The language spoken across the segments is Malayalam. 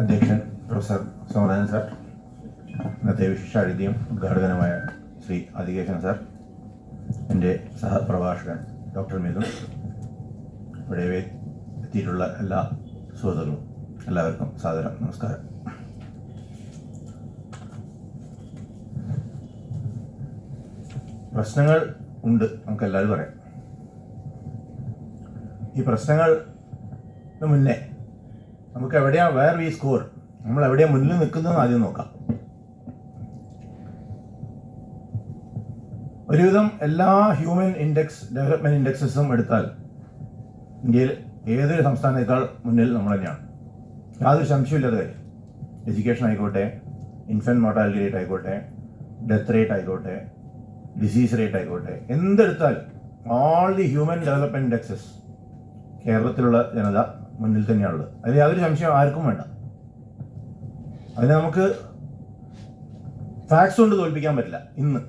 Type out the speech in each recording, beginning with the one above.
അധ്യക്ഷൻ പ്രൊഫസർ സോമനാഥൻ സാർ, ഇന്നത്തെ വിശിഷ്ടാതിഥിയും ഉദ്ഘാടകനുമായ ശ്രീ ആദികേശൻ സാർ, എൻ്റെ സഹപ്രഭാഷകൻ ഡോക്ടർ മിഥുൻ, ഇവിടെ എത്തിയിട്ടുള്ള എല്ലാ സുഹൃത്തുക്കളും എല്ലാവർക്കും സാദരം നമസ്കാരം. പ്രശ്നങ്ങൾ ഉണ്ട്, നമുക്കെല്ലാവരും പറയാം. ഈ പ്രശ്നങ്ങൾക്ക് മുന്നേ നമുക്ക് എവിടെയാണ് വേർ വി സ്കോർ, നമ്മൾ എവിടെയാണ് മുന്നിൽ നിൽക്കുന്നതെന്ന് ആദ്യം നോക്കാം. ഒരുവിധം എല്ലാ ഹ്യൂമൻ ഇൻഡെക്സ് ഡെവലപ്മെൻറ്റ് ഇൻഡെക്സസും എടുത്താൽ ഇന്ത്യയിൽ ഏതൊരു സംസ്ഥാനത്തേക്കാൾ മുന്നിൽ നമ്മൾ തന്നെയാണ്. യാതൊരു സംശയമില്ലാത്ത കാര്യം. എഡ്യൂക്കേഷൻ ആയിക്കോട്ടെ, ഇൻഫൻറ്റ് മോർട്ടാലിറ്റി റേറ്റ് ആയിക്കോട്ടെ, ഡെത്ത് റേറ്റ് ആയിക്കോട്ടെ, ഡിസീസ് റേറ്റ് ആയിക്കോട്ടെ, എന്തെടുത്താലും all the human development indexes കേരളത്തിലുള്ള ജനത മുന്നിൽ തന്നെയാണുള്ളത്. അതിൽ യാതൊരു സംശയം ആർക്കും വേണ്ട. അതിനെ നമുക്ക് ഫാക്ട്സ് കൊണ്ട് തോൽപ്പിക്കാൻ പറ്റില്ല. ഇന്ന്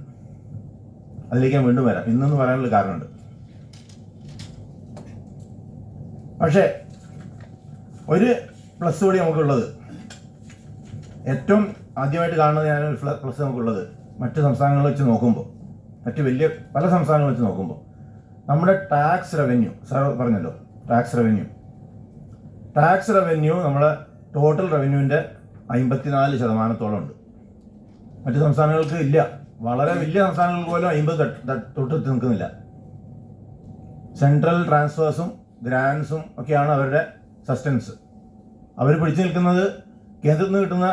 അതിലേക്ക് ഞാൻ വീണ്ടും വരാം. ഇന്നെന്ന് പറയാനുള്ള കാരണമുണ്ട്. പക്ഷേ ഒരു പ്ലസ് കൂടി നമുക്കുള്ളത്, ഏറ്റവും ആദ്യമായിട്ട് കാണുന്നത് ഞാനൊരു പ്ലസ് നമുക്കുള്ളത്, മറ്റ് സംസ്ഥാനങ്ങൾ വെച്ച് നോക്കുമ്പോൾ, മറ്റ് വലിയ പല സംസ്ഥാനങ്ങൾ വെച്ച് നോക്കുമ്പോൾ നമ്മുടെ ടാക്സ് റവന്യൂ, സാർ പറഞ്ഞല്ലോ, ടാക്സ് റവന്യൂ നമ്മുടെ ടോട്ടൽ റവന്യൂവിൻ്റെ 54% ഉണ്ട്. മറ്റ് സംസ്ഥാനങ്ങൾക്ക് ഇല്ല. വളരെ വലിയ സംസ്ഥാനങ്ങൾക്ക് പോലും 50 തൊട്ടെത്തി നിൽക്കുന്നില്ല. സെൻട്രൽ ട്രാൻസ്ഫേഴ്സും ഗ്രാൻസും ഒക്കെയാണ് അവരുടെ സസ്റ്റൻസ്. അവർ പിടിച്ചു നിൽക്കുന്നത് കേന്ദ്രത്തിൽ നിന്ന് കിട്ടുന്ന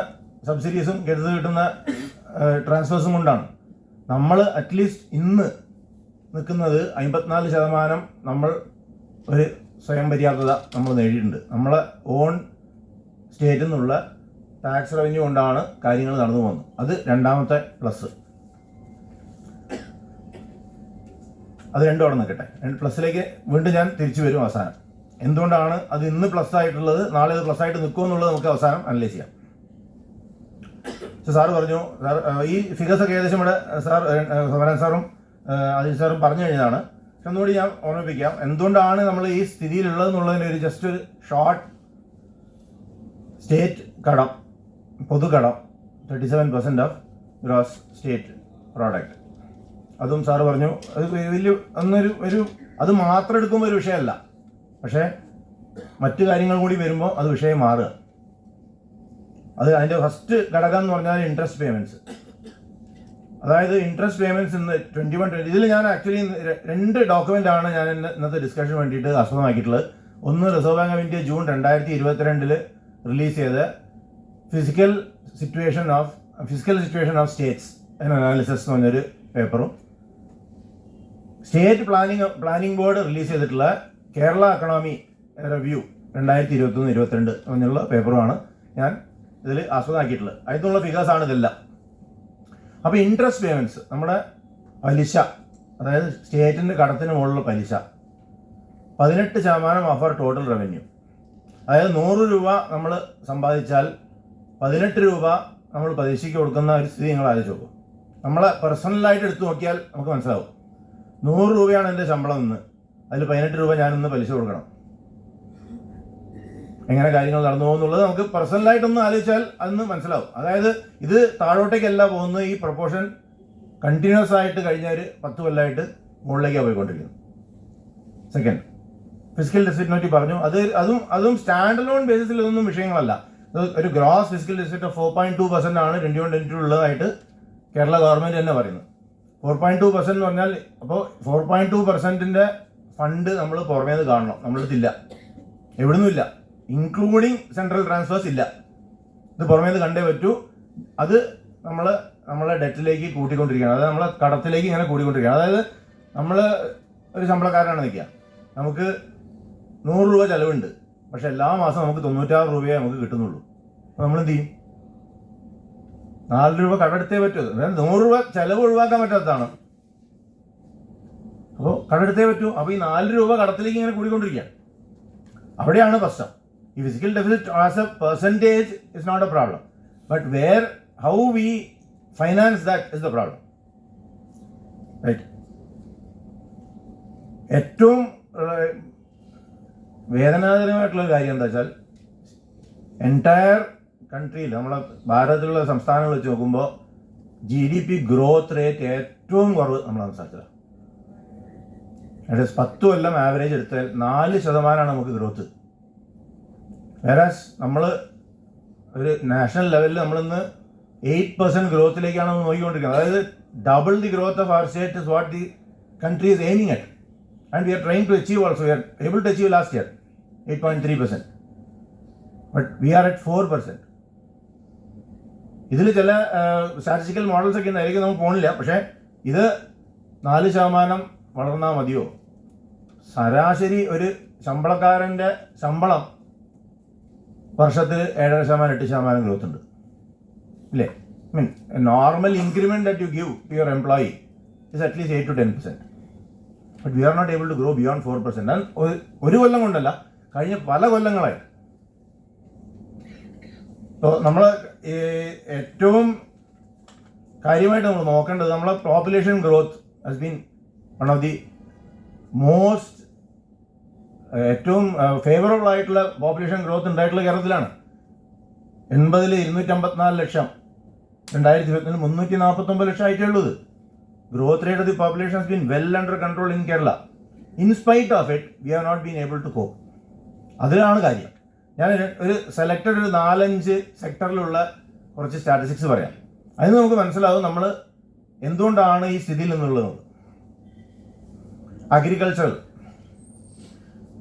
സബ്സിഡീസും കേന്ദ്രത്തിൽ നിന്ന് കിട്ടുന്ന ട്രാൻസ്ഫേഴ്സും കൊണ്ടാണ്. നമ്മൾ അറ്റ്ലീസ്റ്റ് ഇന്ന് നിൽക്കുന്നത് 54% നമ്മൾ ഒരു സ്വയം പര്യാപ്തത നമ്മൾ നേടിയിട്ടുണ്ട്. നമ്മളെ ഓൺ സ്റ്റേറ്റിൽ നിന്നുള്ള ടാക്സ് റവന്യൂ കൊണ്ടാണ് കാര്യങ്ങൾ നടന്നു പോകുന്നത്. അത് രണ്ടാമത്തെ പ്ലസ്. അത് രണ്ടും അവിടെ നിൽക്കട്ടെ. പ്ലസ്സിലേക്ക് വീണ്ടും ഞാൻ തിരിച്ചു വരും അവസാനം. എന്തുകൊണ്ടാണ് അത് ഇന്ന് പ്ലസ് ആയിട്ടുള്ളത്, നാളെ അത് പ്ലസ് ആയിട്ട് നിൽക്കുമെന്നുള്ളത് നമുക്ക് അവസാനം അനലൈസ് ചെയ്യാം. സാറ് പറഞ്ഞു, സാർ ഈ ഫിഗേഴ്സൊക്കെ ഏകദേശം ഇവിടെ സാർ സോമനാഥൻ സാറും അജിത് സാറും പറഞ്ഞു കഴിഞ്ഞതാണ്. പക്ഷെ ഒന്നുകൂടി ഞാൻ ഓർമ്മിപ്പിക്കാം എന്തുകൊണ്ടാണ് നമ്മൾ ഈ സ്ഥിതിയിലുള്ളതെന്നുള്ളതിൻ്റെ ഒരു ജസ്റ്റ് ഒരു ഷോർട്ട്. സ്റ്റേറ്റ് കടം, പൊതുകടം 37% ഓഫ് ഗ്രോസ് സ്റ്റേറ്റ് പ്രോഡക്റ്റ്. അതും സാറ് പറഞ്ഞു അത് വലിയ ഒരു അത് മാത്രം എടുക്കുമ്പോൾ ഒരു വിഷയമല്ല. പക്ഷേ മറ്റു കാര്യങ്ങൾ കൂടി വരുമ്പോൾ അത് വിഷയം മാറുക. അത് അതിൻ്റെ ഫസ്റ്റ് ഘടകം എന്ന് പറഞ്ഞാൽ ഇൻട്രസ്റ്റ് പേയ്മെൻറ്റ്സ്. അതായത് ഇൻട്രസ്റ്റ് പേയ്മെൻറ്റ്സ് ഇന്ന് 21-20 ഇതിൽ ഞാൻ ആക്ച്വലി 2 ഡോക്യുമെൻ്റാണ് ഞാൻ ഇന്നത്തെ ഡിസ്കഷന് വേണ്ടിയിട്ട് ആസ്പദമാക്കിയിട്ടുള്ളത്. ഒന്ന് Reserve Bank of India June 2022 release ചെയ്ത physical situation of states analysis എന്ന് പറഞ്ഞൊരു പേപ്പറും, സ്റ്റേറ്റ് പ്ലാനിംഗ് ബോർഡ് റിലീസ് ചെയ്തിട്ടുള്ള കേരള എക്കണോമി റിവ്യൂ 2021-22 എന്നുള്ള പേപ്പറുമാണ് ഞാൻ ഇതിൽ ആസ്പദമാക്കിയിട്ടുള്ളത്. അതിനുള്ള ഫിഗേഴ്സാണ് ഇതെല്ലാം. അപ്പോൾ ഇൻട്രസ്റ്റ് പേയ്മെൻറ്റ്സ്, നമ്മുടെ പലിശ, അതായത് സ്റ്റേറ്റിൻ്റെ കടത്തിന് മുകളിലുള്ള പലിശ 18% ഓഫ് അവർ ടോട്ടൽ റവന്യൂ. അതായത് 100 രൂപ നമ്മൾ സമ്പാദിച്ചാൽ 18 രൂപ നമ്മൾ പലിശയ്ക്ക് കൊടുക്കുന്ന ഒരു സ്ഥിതി നിങ്ങൾ ആലോചിച്ച് നോക്കും. നമ്മളെ പേഴ്സണലായിട്ട് എടുത്തു നോക്കിയാൽ നമുക്ക് മനസ്സിലാവും. 100 രൂപയാണ് എൻ്റെ ശമ്പളം ഇന്ന്, അതിൽ 18 രൂപ ഞാനിന്ന് പലിശ കൊടുക്കണം. എങ്ങനെ കാര്യങ്ങൾ നടന്നു പോകുന്നുള്ളത് നമുക്ക് പേഴ്സണലായിട്ടൊന്ന് ആലോചിച്ചാൽ അന്ന് മനസ്സിലാവും. അതായത് ഇത് താഴോട്ടേക്കല്ല പോകുന്നത്, ഈ പ്രൊപ്പോർഷൻ കണ്ടിന്യൂസ് ആയിട്ട് കഴിഞ്ഞ ഒരു 10 കൊല്ലമായിട്ട് മുകളിലേക്കാണ് പോയിക്കൊണ്ടിരിക്കുന്നത്. സെക്കൻഡ്, ഫിസിക്കൽ ഡെഫിസിറ്റിനെ പറ്റി പറഞ്ഞു. അതും സ്റ്റാൻഡ് അലോൺ ബേസിസിൽ ഇതൊന്നും വിഷയങ്ങളല്ല. ഒരു ഗ്രോസ് ഫിസിക്കൽ ഡെഫിസിറ്റ് 4.2% ആണ് 2022 ഉള്ളതായിട്ട് കേരള ഗവൺമെൻറ് തന്നെ പറയുന്നത്. 4.2% എന്ന് പറഞ്ഞാൽ അപ്പോൾ 4.2%ൻ്റെ ഫണ്ട് നമ്മൾ പുറമേ നിന്ന് കാണണം. നമ്മളടുത്തില്ല, എവിടുന്നുമില്ല, ഇൻക്ലൂഡിങ് സെൻട്രൽ ട്രാൻസ്ഫേഴ്സ് ഇല്ല. ഇത് പുറമേ നിന്ന് കണ്ടേ പറ്റൂ. അത് നമ്മളെ ഡെറ്റിലേക്ക് കൂട്ടിക്കൊണ്ടിരിക്കുകയാണ്. അതായത് നമ്മളെ കടത്തിലേക്ക് ഇങ്ങനെ കൂടിക്കൊണ്ടിരിക്കുകയാണ്. അതായത് നമ്മൾ ഒരു ശമ്പളക്കാരനാണ് നിൽക്കുക, നമുക്ക് 100 രൂപ ചിലവുണ്ട്, പക്ഷെ എല്ലാ മാസവും നമുക്ക് 96 രൂപയെ നമുക്ക് കിട്ടുന്നുള്ളൂ. അപ്പോൾ നമ്മളെന്ത് ചെയ്യും? 4 രൂപ കടമെടുത്തേ പറ്റൂ. 100 രൂപ ചിലവ് ഒഴിവാക്കാൻ പറ്റാത്തതാണ്. അപ്പോൾ കടമെടുത്തേ പറ്റൂ. അപ്പോൾ ഈ 4 രൂപ കടത്തിലേക്ക് ഇങ്ങനെ കൂടിക്കൊണ്ടിരിക്കുകയാണ്. അവിടെയാണ് പ്രശ്നം. ഈ physical deficit as a percentage is not a problem, but how we finance that is the problem, right? ഏറ്റവും വേദനാജനകമായിട്ടുള്ളൊരു കാര്യം എന്താ വെച്ചാൽ എൻറ്റയർ കൺട്രിയിൽ നമ്മളെ ഭാരതത്തിലുള്ള സംസ്ഥാനങ്ങൾ വെച്ച് നോക്കുമ്പോൾ GDP ഗ്രോത്ത് റേറ്റ് ഏറ്റവും കുറവ് നമ്മളെ സംസ്ഥാനത്തിലാണ്. അതായത് 10 കൊല്ലം ആവറേജ് എടുത്താൽ 4% നമുക്ക് ഗ്രോത്ത്. വേറാസ് നമ്മൾ ഒരു നാഷണൽ ലെവലിൽ നമ്മളിന്ന് 8% ഗ്രോത്തിലേക്കാണ് നോക്കിക്കൊണ്ടിരിക്കുന്നത്. അതായത് double the growth of our state is what the country is aiming at, and we are trying to achieve also. We are able to achieve last year 8.3%, but we are at 4%. ഇതിൽ ചില സ്റ്റാറ്റിസ്റ്റിക്കൽ മോഡൽസ് ഒക്കെ ഉണ്ടായിരിക്കും, നമുക്ക് പോണില്ല. പക്ഷേ ഇത് 4% വളർന്നാൽ മതിയോ? ശരാശരി ഒരു ശമ്പളക്കാരൻ്റെ ശമ്പളം വർഷത്തിൽ 7.5% 8% ഗ്രോത്ത് ഉണ്ട് ഇല്ലേ? Normal increment that you give to your employee is at least 8 to 10%. But we are not able to grow beyond 4%. And ഒരു കൊല്ലം കൊണ്ടല്ല, കഴിഞ്ഞ പല കൊല്ലങ്ങളായി. അപ്പോൾ നമ്മൾ ഏറ്റവും കാര്യമായിട്ട് നമ്മൾ നോക്കേണ്ടത് നമ്മളെ population growth has been one of the most ഏറ്റവും ഫേവറബിൾ ആയിട്ടുള്ള പോപ്പുലേഷൻ ഗ്രോത്ത് ഉണ്ടായിട്ടുള്ള കേരളത്തിലാണ്. 80-ൽ 254 ലക്ഷം, 2020 349 ലക്ഷം ആയിട്ടേ ഉള്ളത്. Growth rate of the population has been well under control in Kerala. In spite of it, we have not been able to cope. അതിലാണ് കാര്യം. ഞാൻ ഒരു സെലക്റ്റഡ് ഒരു 4-5 സെക്ടറിലുള്ള കുറച്ച് സ്റ്റാറ്റിസ്റ്റിക്സ് പറയാം. അതിന് നമുക്ക് മനസ്സിലാവും നമ്മൾ എന്തുകൊണ്ടാണ് ഈ സ്ഥിതിയിൽ നിന്നുള്ളത്. അഗ്രികൾച്ചറൽ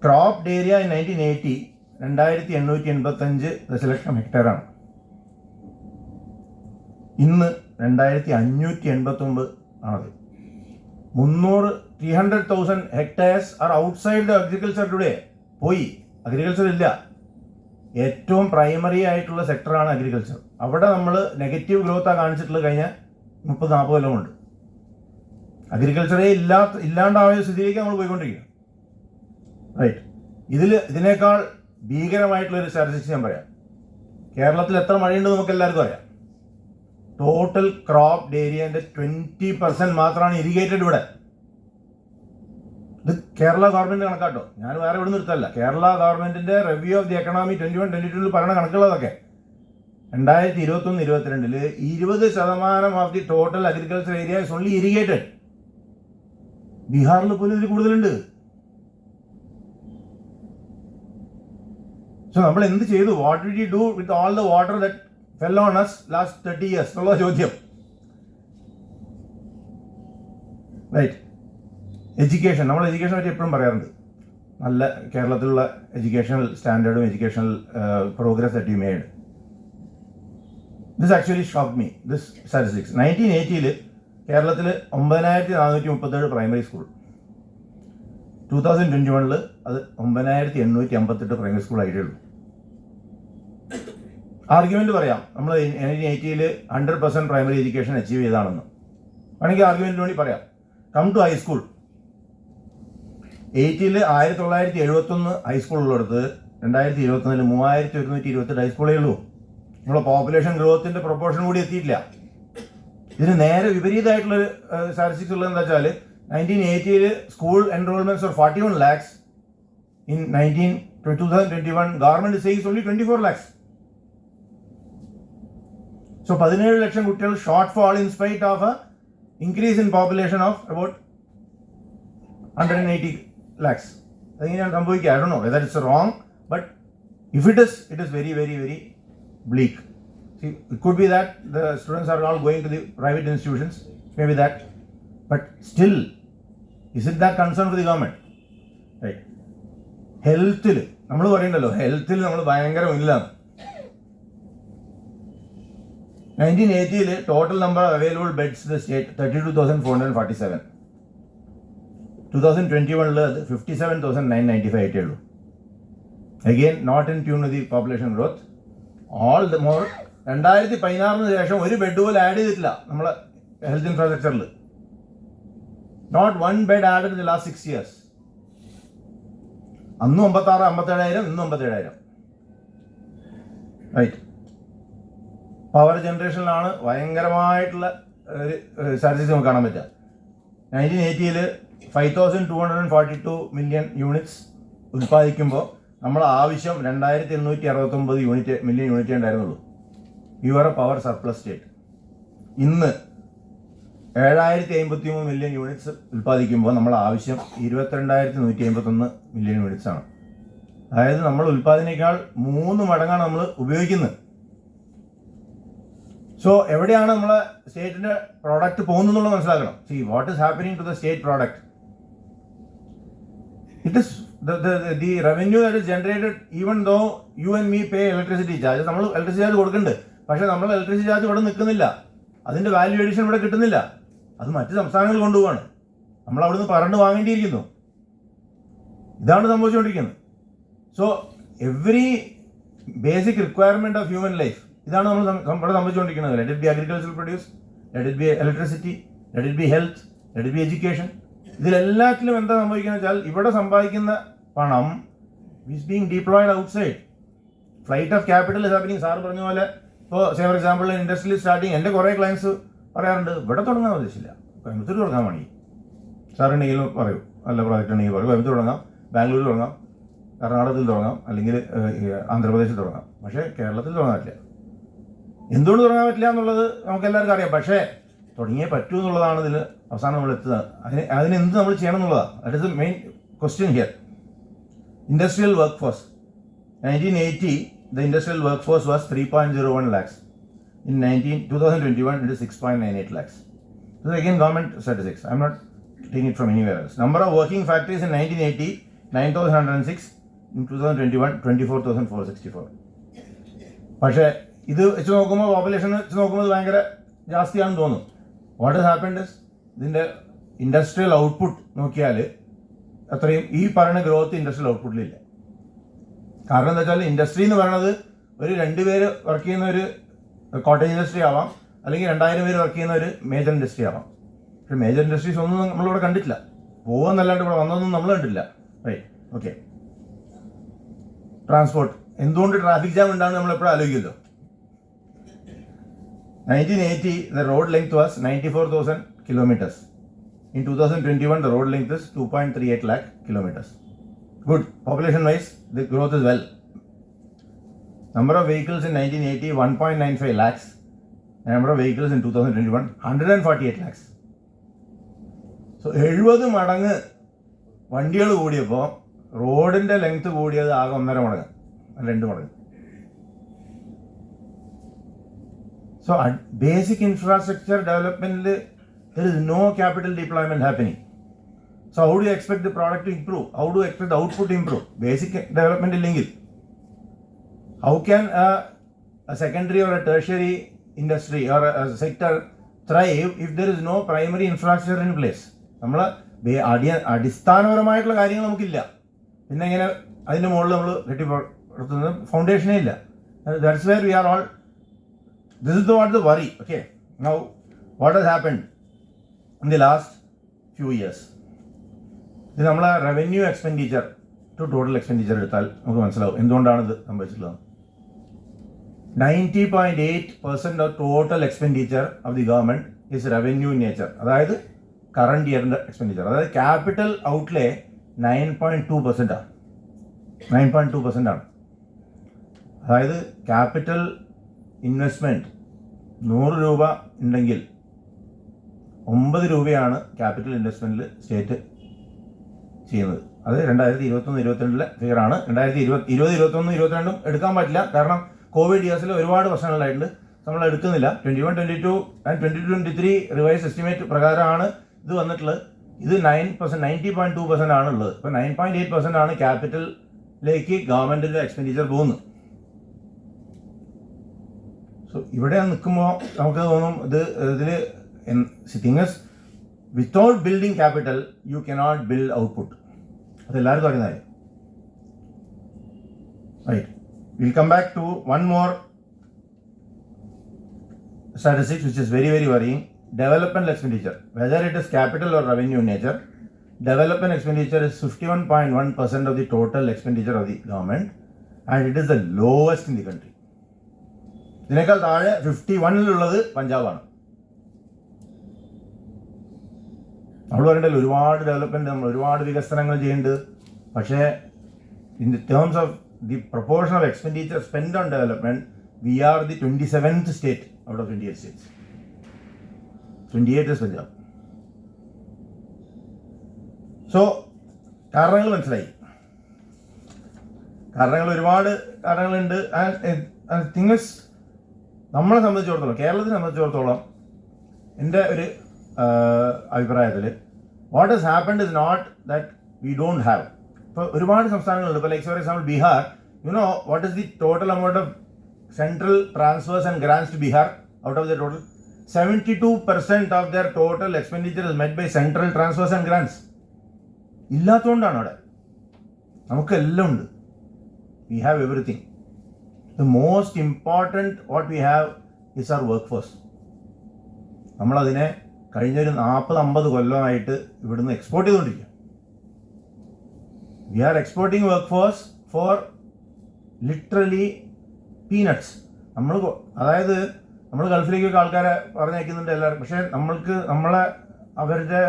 ക്രോപ്ഡ് ഏരിയ ഇൻ 1980 2885 ദശലക്ഷം ഹെക്ടറാണ്. ഇന്ന് 2589 ആണത്. 300,000 hectares are outside the agriculture today. പോയി, അഗ്രികൾച്ചർ ഇല്ല. ഏറ്റവും പ്രൈമറി ആയിട്ടുള്ള സെക്ടറാണ് അഗ്രികൾച്ചർ. അവിടെ നമ്മൾ നെഗറ്റീവ് ഗ്രോത്താണ് കാണിച്ചിട്ടുള്ളത് കഴിഞ്ഞ 30-40 കൊല്ലം കൊണ്ട്. അഗ്രികൾച്ചറേ ഇല്ലാണ്ടായ സ്ഥിതിയിലേക്ക് നമ്മൾ പോയിക്കൊണ്ടിരിക്കുക. റൈറ്റ്. ഇതിനേക്കാൾ ഭീകരമായിട്ടുള്ളൊരു സ്റ്റാറ്റിസ്റ്റിക്സ് ഞാൻ പറയാം. കേരളത്തിൽ എത്ര മഴയുണ്ടെന്ന് നമുക്ക് എല്ലാവർക്കും അറിയാം. ടോട്ടൽ ക്രോപ്ഡ് ഏരിയൻ്റെ 20% മാത്രമാണ് ഇറിഗേറ്റഡ് ഇവിടെ. ഇത് കേരള ഗവൺമെന്റ് കണക്കാട്ടോ, ഞാൻ വേറെ ഇവിടെ നിർത്തല്ല. കേരള ഗവൺമെന്റിന്റെ റിവ്യൂ ഓഫ് ദി എക്കണോമി 21-22 പറയുന്ന കണക്കുകളതൊക്കെ 2021-22 20% of the total agriculture area is only irrigated. ബീഹാറിൽ പോലും ഇതിൽ കൂടുതലുണ്ട്. സോ നമ്മൾ എന്ത് ചെയ്തു? What did you do with all the water that fell on us last 30 years എന്നുള്ള ചോദ്യം. റൈറ്റ്. എഡ്യൂക്കേഷൻ, നമ്മൾ എഡ്യൂക്കേഷനെ പറ്റി എപ്പോഴും പറയാറുണ്ട്. നല്ല കേരളത്തിലുള്ള എഡ്യൂക്കേഷണൽ സ്റ്റാൻഡേർഡും educational progress that you made. This actually shock me, this statistics. 1980 കേരളത്തിൽ 9437 പ്രൈമറി സ്കൂൾ. 2021 അത് 9858 പ്രൈമറി സ്കൂൾ ആയിട്ടേ ഉള്ളൂ. ആർഗ്യുമെന്റ് പറയാം, നമ്മൾ 1980 100% പ്രൈമറി എഡ്യൂക്കേഷൻ അച്ചീവ് ചെയ്താണെന്ന് വേണമെങ്കിൽ ആർഗ്യുമെന്റിന് വേണ്ടി പറയാം. Come to high school. 80 1971 ഹൈസ്കൂൾ ഉള്ളിടത്ത് 2021 3128 ഹൈസ്കൂളേ ഉള്ളൂ. നമ്മളെ പോപ്പുലേഷൻ ഗ്രോത്തിന്റെ പ്രൊപ്പോർഷൻ കൂടി എത്തിയിട്ടില്ല. ഇതിന് നേരെ വിപരീതമായിട്ടുള്ളൊരു സ്റ്റാറ്റിസ്റ്റിക്സ് ഉള്ളത് എന്താ വെച്ചാൽ 1980 school enrolments 41 lakhs. In 2021 government says only 24 lakhs. So 17 ലക്ഷം കുട്ടികൾ shortfall in spite of a increase in population of about 180 lakhs. അതെങ്ങനെയാണ് സംഭവിക്കുക? I don't know whether it's wrong, but if it is very, very, very bleak. See, it could be that the students are all going to the private institutions, maybe that, but still, is it that concern for the government? Right. ഹെൽത്തിൽ നമ്മൾ പറയണ്ടല്ലോ, ഹെൽത്തിൽ നമ്മൾ ഭയങ്കര മുന്നിലാണ്. 1980 total number of available beds in the state 32,447. 2021 അത് 57,995 ആയിട്ടേ ഉള്ളൂ. Again, not in tune with the population growth. All the more 2016 ശേഷം ഒരു ബെഡ് പോലും ആഡ് ചെയ്തിട്ടില്ല നമ്മളെ health ഇൻഫ്രാസ്ട്രക്ചറിൽ. Not one bed added in the last 6 years. അന്നും 56,000 ഇന്നും 57,000. റൈറ്റ്. പവർ ജനറേഷനിലാണ് ഭയങ്കരമായിട്ടുള്ള സ്റ്റാറ്റിസ്റ്റിക്സ് നമുക്ക് കാണാൻ പറ്റുക. 1980 5242 മില്യൺ യൂണിറ്റ്സ് ഉൽപ്പാദിക്കുമ്പോൾ നമ്മുടെ ആവശ്യം 2869 മില്യൺ യൂണിറ്റേ ഉണ്ടായിരുന്നുള്ളൂ. You are A power surplus state. ഇന്ന് 7,053 മില്യൺ യൂണിറ്റ്സ് ഉൽപ്പാദിക്കുമ്പോൾ നമ്മൾ ആവശ്യം 22,151 മില്യൺ യൂണിറ്റ്സ് ആണ്. അതായത് നമ്മൾ ഉൽപ്പാദനേക്കാൾ 3 മടങ്ങാണ് നമ്മൾ ഉപയോഗിക്കുന്നത്. സോ എവിടെയാണ് നമ്മളെ സ്റ്റേറ്റിന്റെ പ്രോഡക്റ്റ് പോകുന്നത് മനസ്സിലാക്കണം. See what is happening to the state product. It is the revenue that is generated even though you and me pay electricity charge. നമ്മൾ ഇലക്ട്രിസിറ്റി ചാർജ് കൊടുക്കുന്നുണ്ട്, പക്ഷെ നമ്മൾ ഇലക്ട്രിസിറ്റി ചാർജ് ഇവിടെ നിൽക്കുന്നില്ല, അതിന്റെ വാല്യൂ എഡിഷൻ ഇവിടെ കിട്ടുന്നില്ല, അത് മറ്റ് സംസ്ഥാനങ്ങളിൽ കൊണ്ടുപോവാണ്, നമ്മൾ അവിടുന്ന് പറഞ്ഞു വാങ്ങേണ്ടിയിരിക്കുന്നു. ഇതാണ് സംഭവിച്ചുകൊണ്ടിരിക്കുന്നത്. So every basic requirement of human life ഇതാണ് നമ്മൾ ഇവിടെ സംഭവിച്ചുകൊണ്ടിരിക്കുന്നത്. Let it be agricultural produce, let it be electricity, let it be health, let it be education. ഇതിലെല്ലാത്തിലും എന്താ സംഭവിക്കുന്നത് വെച്ചാൽ ഇവിടെ സമ്പാദിക്കുന്ന പണം is being deployed outside. Flight of capital is happening. Sir പറഞ്ഞ പോലെ ഇപ്പോൾ ഫോർ എക്സാമ്പിൾ ഇൻഡസ്ട്രിയൽ സ്റ്റാർട്ടിങ് എൻ്റെ കുറേ ക്ലയൻസ് പറയാറുണ്ട് ഇവിടെ തുടങ്ങാൻ ഉദ്ദേശിച്ചില്ല, കോയമ്പത്തൂർ തുടങ്ങാൻ വേണ്ടി. സാറുണ്ടെങ്കിലും പറയൂ, നല്ല പ്രോജക്റ്റ് ഉണ്ടെങ്കിൽ പറയും, കോയമ്പത്തൂർ തുടങ്ങാം, ബാംഗ്ലൂർ തുടങ്ങാം, കർണാടകത്തിൽ തുടങ്ങാം, അല്ലെങ്കിൽ ആന്ധ്രാപ്രദേശിൽ തുടങ്ങാം, പക്ഷേ കേരളത്തിൽ തുടങ്ങാൻ പറ്റില്ല. എന്തുകൊണ്ട് തുടങ്ങാൻ പറ്റില്ല എന്നുള്ളത് നമുക്ക് എല്ലാവർക്കും അറിയാം, പക്ഷേ തുടങ്ങിയേ പറ്റൂ എന്നുള്ളതാണ് ഇതിൽ അവസാനം നമ്മൾ എത്തുന്നത്. അതിനെന്ത് നമ്മൾ ചെയ്യണം എന്നുള്ളതാണ്. That is the main question here. Industrial work force 1980 the industrial workforce was 3.01 lakhs. In 2021 it is 6.98 lakhs. This is again government statistics. I am not taking it from anywhere else. Number of working factories in 1980 9,106. In 2021 24,464. പക്ഷേ ഇത് വെച്ച് നോക്കുമ്പോൾ പോപ്പുലേഷൻ വെച്ച് നോക്കുമ്പോൾ ഭയങ്കര ജാസ്തിയാണെന്ന് തോന്നും. വാട്ട് ഹാസ് ഹാപ്പൻഡ് ഇസ് ഇതിൻ്റെ ഇൻഡസ്ട്രിയൽ ഔട്ട്പുട്ട് നോക്കിയാൽ അത്രയും ഈ പറയുന്ന ഗ്രോത്ത് ഇൻഡസ്ട്രിയൽ ഔട്ട്പുട്ടിലില്ല. കാരണം എന്താ വെച്ചാൽ ഇൻഡസ്ട്രി എന്ന് പറയുന്നത് ഒരു 2 പേര് വർക്ക് ചെയ്യുന്ന ഒരു കോട്ടേജ് ഇൻഡസ്ട്രി ആവാം, അല്ലെങ്കിൽ 2,000 പേര് വർക്ക് ചെയ്യുന്ന ഒരു മേജർ ഇൻഡസ്ട്രി ആവാം. പക്ഷേ മേജർ ഇൻഡസ്ട്രീസ് ഒന്നും നമ്മളിവിടെ കണ്ടിട്ടില്ല. പോകുന്നല്ലാണ്ട് ഇവിടെ വന്നതൊന്നും നമ്മൾ കണ്ടില്ല. Right, okay. ട്രാൻസ്പോർട്ട്, എന്തുകൊണ്ട് ട്രാഫിക് ജാം ഉണ്ടാകുന്ന നമ്മൾ എപ്പോഴും ആലോചിക്കുമല്ലോ. 1980 the road length was 94,000 kilometers. In 2021 the road length is 2.38 lakh kilometers. Good. Population wise the growth is well. Number of vehicles in 1980 1.95 lakhs. Number of vehicles in 2021 148 lakhs. So 70 മടങ്ങ് വണ്ടികൾ കൂടിയപ്പോൾ റോഡിന്റെ ലെങ്ത് കൂടിയത് ആകെ 1.5 മടങ്ങ്, 2 മടങ്ങ്. So at basic infrastructure development there is no capital deployment happening. So how do you expect the product to improve? How do you expect the output to improve? Basic development illengil. How can a secondary or a tertiary industry or a sector thrive if there is no primary infrastructure in place? നമ്മൾ അടിസ്ഥാനപരമായിട്ടുള്ള കാര്യങ്ങൾ നമുക്കില്ല, പിന്നെ എങ്ങനെ അതിൻ്റെ മുകളിൽ നമ്മൾ കെട്ടിപ്പടുത്തുന്നത്? ഫൗണ്ടേഷനേ ഇല്ല. That's where we are all. This is what the worry. Okay. Now, what has happened in the last few years? ഇത് നമ്മളെ revenue expenditure to total expenditure എടുത്താൽ നമുക്ക് മനസ്സിലാവും എന്തുകൊണ്ടാണ് ഇത് സംഭവിച്ചിട്ടുള്ളത്. 90.8% of total expenditure of the government is revenue in nature. അതായത് കറണ്ട് ഇയറിന്റെ എക്സ്പെൻഡിച്ചർ. അതായത് ക്യാപിറ്റൽ ഔട്ട്ലേ 9.2% ആണ്. 9.2% ആണ്. അതായത് ക്യാപിറ്റൽ ഇൻവെസ്റ്റ്മെൻറ്റ് 100 രൂപ ഉണ്ടെങ്കിൽ 9 രൂപയാണ് ക്യാപിറ്റൽ ഇൻവെസ്റ്റ്മെൻറ്റിൽ സ്റ്റേറ്റ് ചെയ്യുന്നത്. അത് 2021-22 ഫിഗറാണ്. 2020, 21, 22 എടുക്കാൻ പറ്റില്ല, കാരണം കോവിഡ് ഇയേഴ്സിൽ ഒരുപാട് പ്രശ്നങ്ങളായിട്ടുണ്ട്, നമ്മൾ എടുക്കുന്നില്ല. 21-22 ആൻഡ് 22-23 റിവൈസ് എസ്റ്റിമേറ്റ് പ്രകാരമാണ് ഇത് വന്നിട്ടുള്ളത്. ഇത് 90.2% ആണ് ഉള്ളത്. ഇപ്പോൾ 9.8% ആണ് ക്യാപിറ്റലിലേക്ക് ഗവൺമെൻറ്റിൻ്റെ എക്സ്പെൻഡിച്ചർ പോകുന്നത്. സോ ഇവിടെ നിൽക്കുമ്പോൾ നമുക്ക് തോന്നും ഇതിൽ things without building capital you cannot build output. അതെല്ലാവർക്കും അറിയുന്ന കാര്യം. Right, will come back to one more statistics which is very very worrying. Development expenditure, whether it is capital or revenue in nature, development expenditure is 51.1% of the total expenditure of the government, and it is the lowest in the country. ഇതിനേക്കാൾ താഴെ 51-ലുള്ളത് പഞ്ചാബാണ്. നമ്മൾ പറയണ്ടല്ലോ ഒരുപാട് ഡെവലപ്മെന്റ്, നമ്മൾ ഒരുപാട് വികസനങ്ങൾ ചെയ്യുന്നുണ്ട്, പക്ഷേ in the terms of the proportion of expenditure spend on development we are the 27th state out of 28 states. 28 is Punjab. So, കാരണങ്ങൾ മനസ്സിലായി. കാരണങ്ങൾ ഒരുപാട് കാരണങ്ങളുണ്ട്. ആൻഡ് തിങ്സ് നമ്മളെ സംബന്ധിച്ചിടത്തോളം, കേരളത്തിനെ സംബന്ധിച്ചിടത്തോളം എൻ്റെ ഒരു അഭിപ്രായത്തിൽ what has happened is not that we don't have. ഇപ്പോൾ ഒരുപാട് സംസ്ഥാനങ്ങളുണ്ട്. ഇപ്പോൾ like for example Bihar, you know what is the total amount of central transfers and grants to Bihar out of the total? 72% of their total expenditure is met by central transfers and grants. ഇല്ലാത്തതുകൊണ്ടാണ് അവിടെ. നമുക്കെല്ലാം ഉണ്ട്. We have everything. The most important what we have is our workforce. നമ്മളതിനെ കഴിഞ്ഞൊരു 40-50 കൊല്ലമായിട്ട് ഇവിടുന്ന് എക്സ്പോർട്ട് ചെയ്തുകൊണ്ടിരിക്കുക. We are exporting workforce for literally peanuts. അതായത് നമ്മൾ ഗൾഫിലേക്കൊക്കെ ആൾക്കാരെ പറഞ്ഞയക്കുന്നുണ്ട് എല്ലാവരും. പക്ഷേ നമ്മളെ അവരുടെ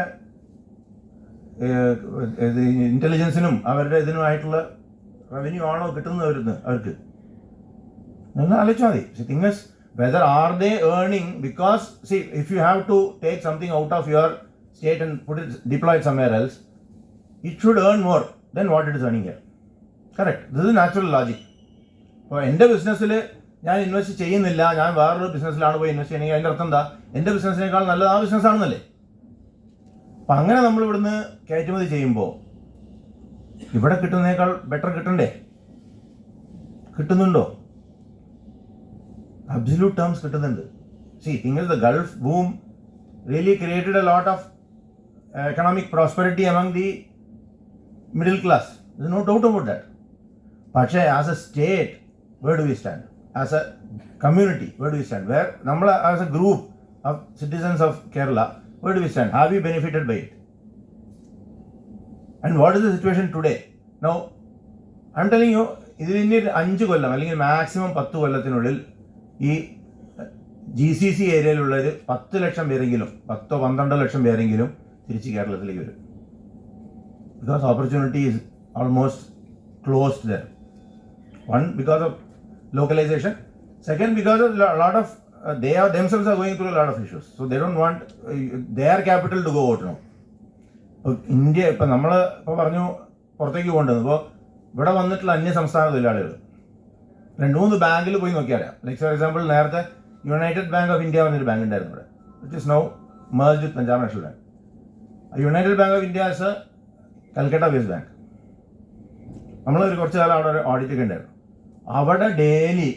ഇൻ്റലിജൻസിനും അവരുടെ ഇതിനുമായിട്ടുള്ള റവന്യൂ ആണോ കിട്ടുന്നത് അവർക്ക്? നിങ്ങൾ ആലോചിച്ചാൽ മതി. Thing is whether are they earning? Because see, if you have to take something out of your state and put it deploy somewhere else, it should earn more than what it is earning here. Correct. This is natural logic. അപ്പോൾ എൻ്റെ ബിസിനസ്സിൽ ഞാൻ ഇൻവെസ്റ്റ് ചെയ്യുന്നില്ല, ഞാൻ വേറൊരു ബിസിനസ്സിലാണ് പോയി ഇൻവെസ്റ്റ് ചെയ്യണമെങ്കിൽ അതിൻ്റെ അർത്ഥം എന്താ? എൻ്റെ ബിസിനസ്സിനേക്കാൾ നല്ലത് ആ ബിസിനസ്സാണെന്നല്ലേ. അപ്പം അങ്ങനെ നമ്മൾ ഇവിടുന്ന് കയറ്റുമതി ചെയ്യുമ്പോൾ ഇവിടെ കിട്ടുന്നതിനേക്കാൾ ബെറ്റർ കിട്ടണ്ടേ? കിട്ടുന്നുണ്ടോ? അബ്സല്യൂട്ട് ടേംസ് കിട്ടുന്നുണ്ട്. The, thing is the Gulf boom really created a lot of economic prosperity among the middle class. There is no doubt about that. പക്ഷേ as a state, where do we stand? As a community, where do we stand? Where nammal as a group of citizens of Kerala, where do we stand? Have we benefited by it? And what is the situation today? Now, I'm telling you, ഇതിന് 5 കൊല്ലം അല്ലെങ്കിൽ മാക്സിമം 10 കൊല്ലത്തിനുള്ളിൽ ഈ GCC ഏരിയയിലുള്ളൊരു 10 ലക്ഷം പേരെങ്കിലും, 10-12 ലക്ഷം പേരെങ്കിലും തിരിച്ച് കേരളത്തിലേക്ക് വരും. Because opportunity is almost closed there. One, because of localization. Second, because of a lot of they are themselves are going through a lot of issues, so they don't want their capital to go out now. India ഇപ്പം നമ്മൾ ഇപ്പോൾ പറഞ്ഞു പുറത്തേക്ക് പോകേണ്ടത്. ഇപ്പോൾ ഇവിടെ വന്നിട്ടുള്ള അന്യ സംസ്ഥാന തൊഴിലാളികൾ 2-3 ബാങ്കിൽ പോയി നോക്കിയാൽ, ലൈക്ക് ഫോർ എക്സാമ്പിൾ നേരത്തെ യുണൈറ്റഡ് ബാങ്ക് ഓഫ് ഇന്ത്യ പറഞ്ഞൊരു ബാങ്ക് ഉണ്ടായിരുന്നു ഇവിടെ, which is now merged with Punjab national bank. United bank of India is A Calcutta based bank. നമ്മളൊരു കുറച്ച് കാലം അവിടെ ഒരു ഓഡിറ്റൊക്കെ ഉണ്ടായിരുന്നു. അവിടെ ഡെയിലി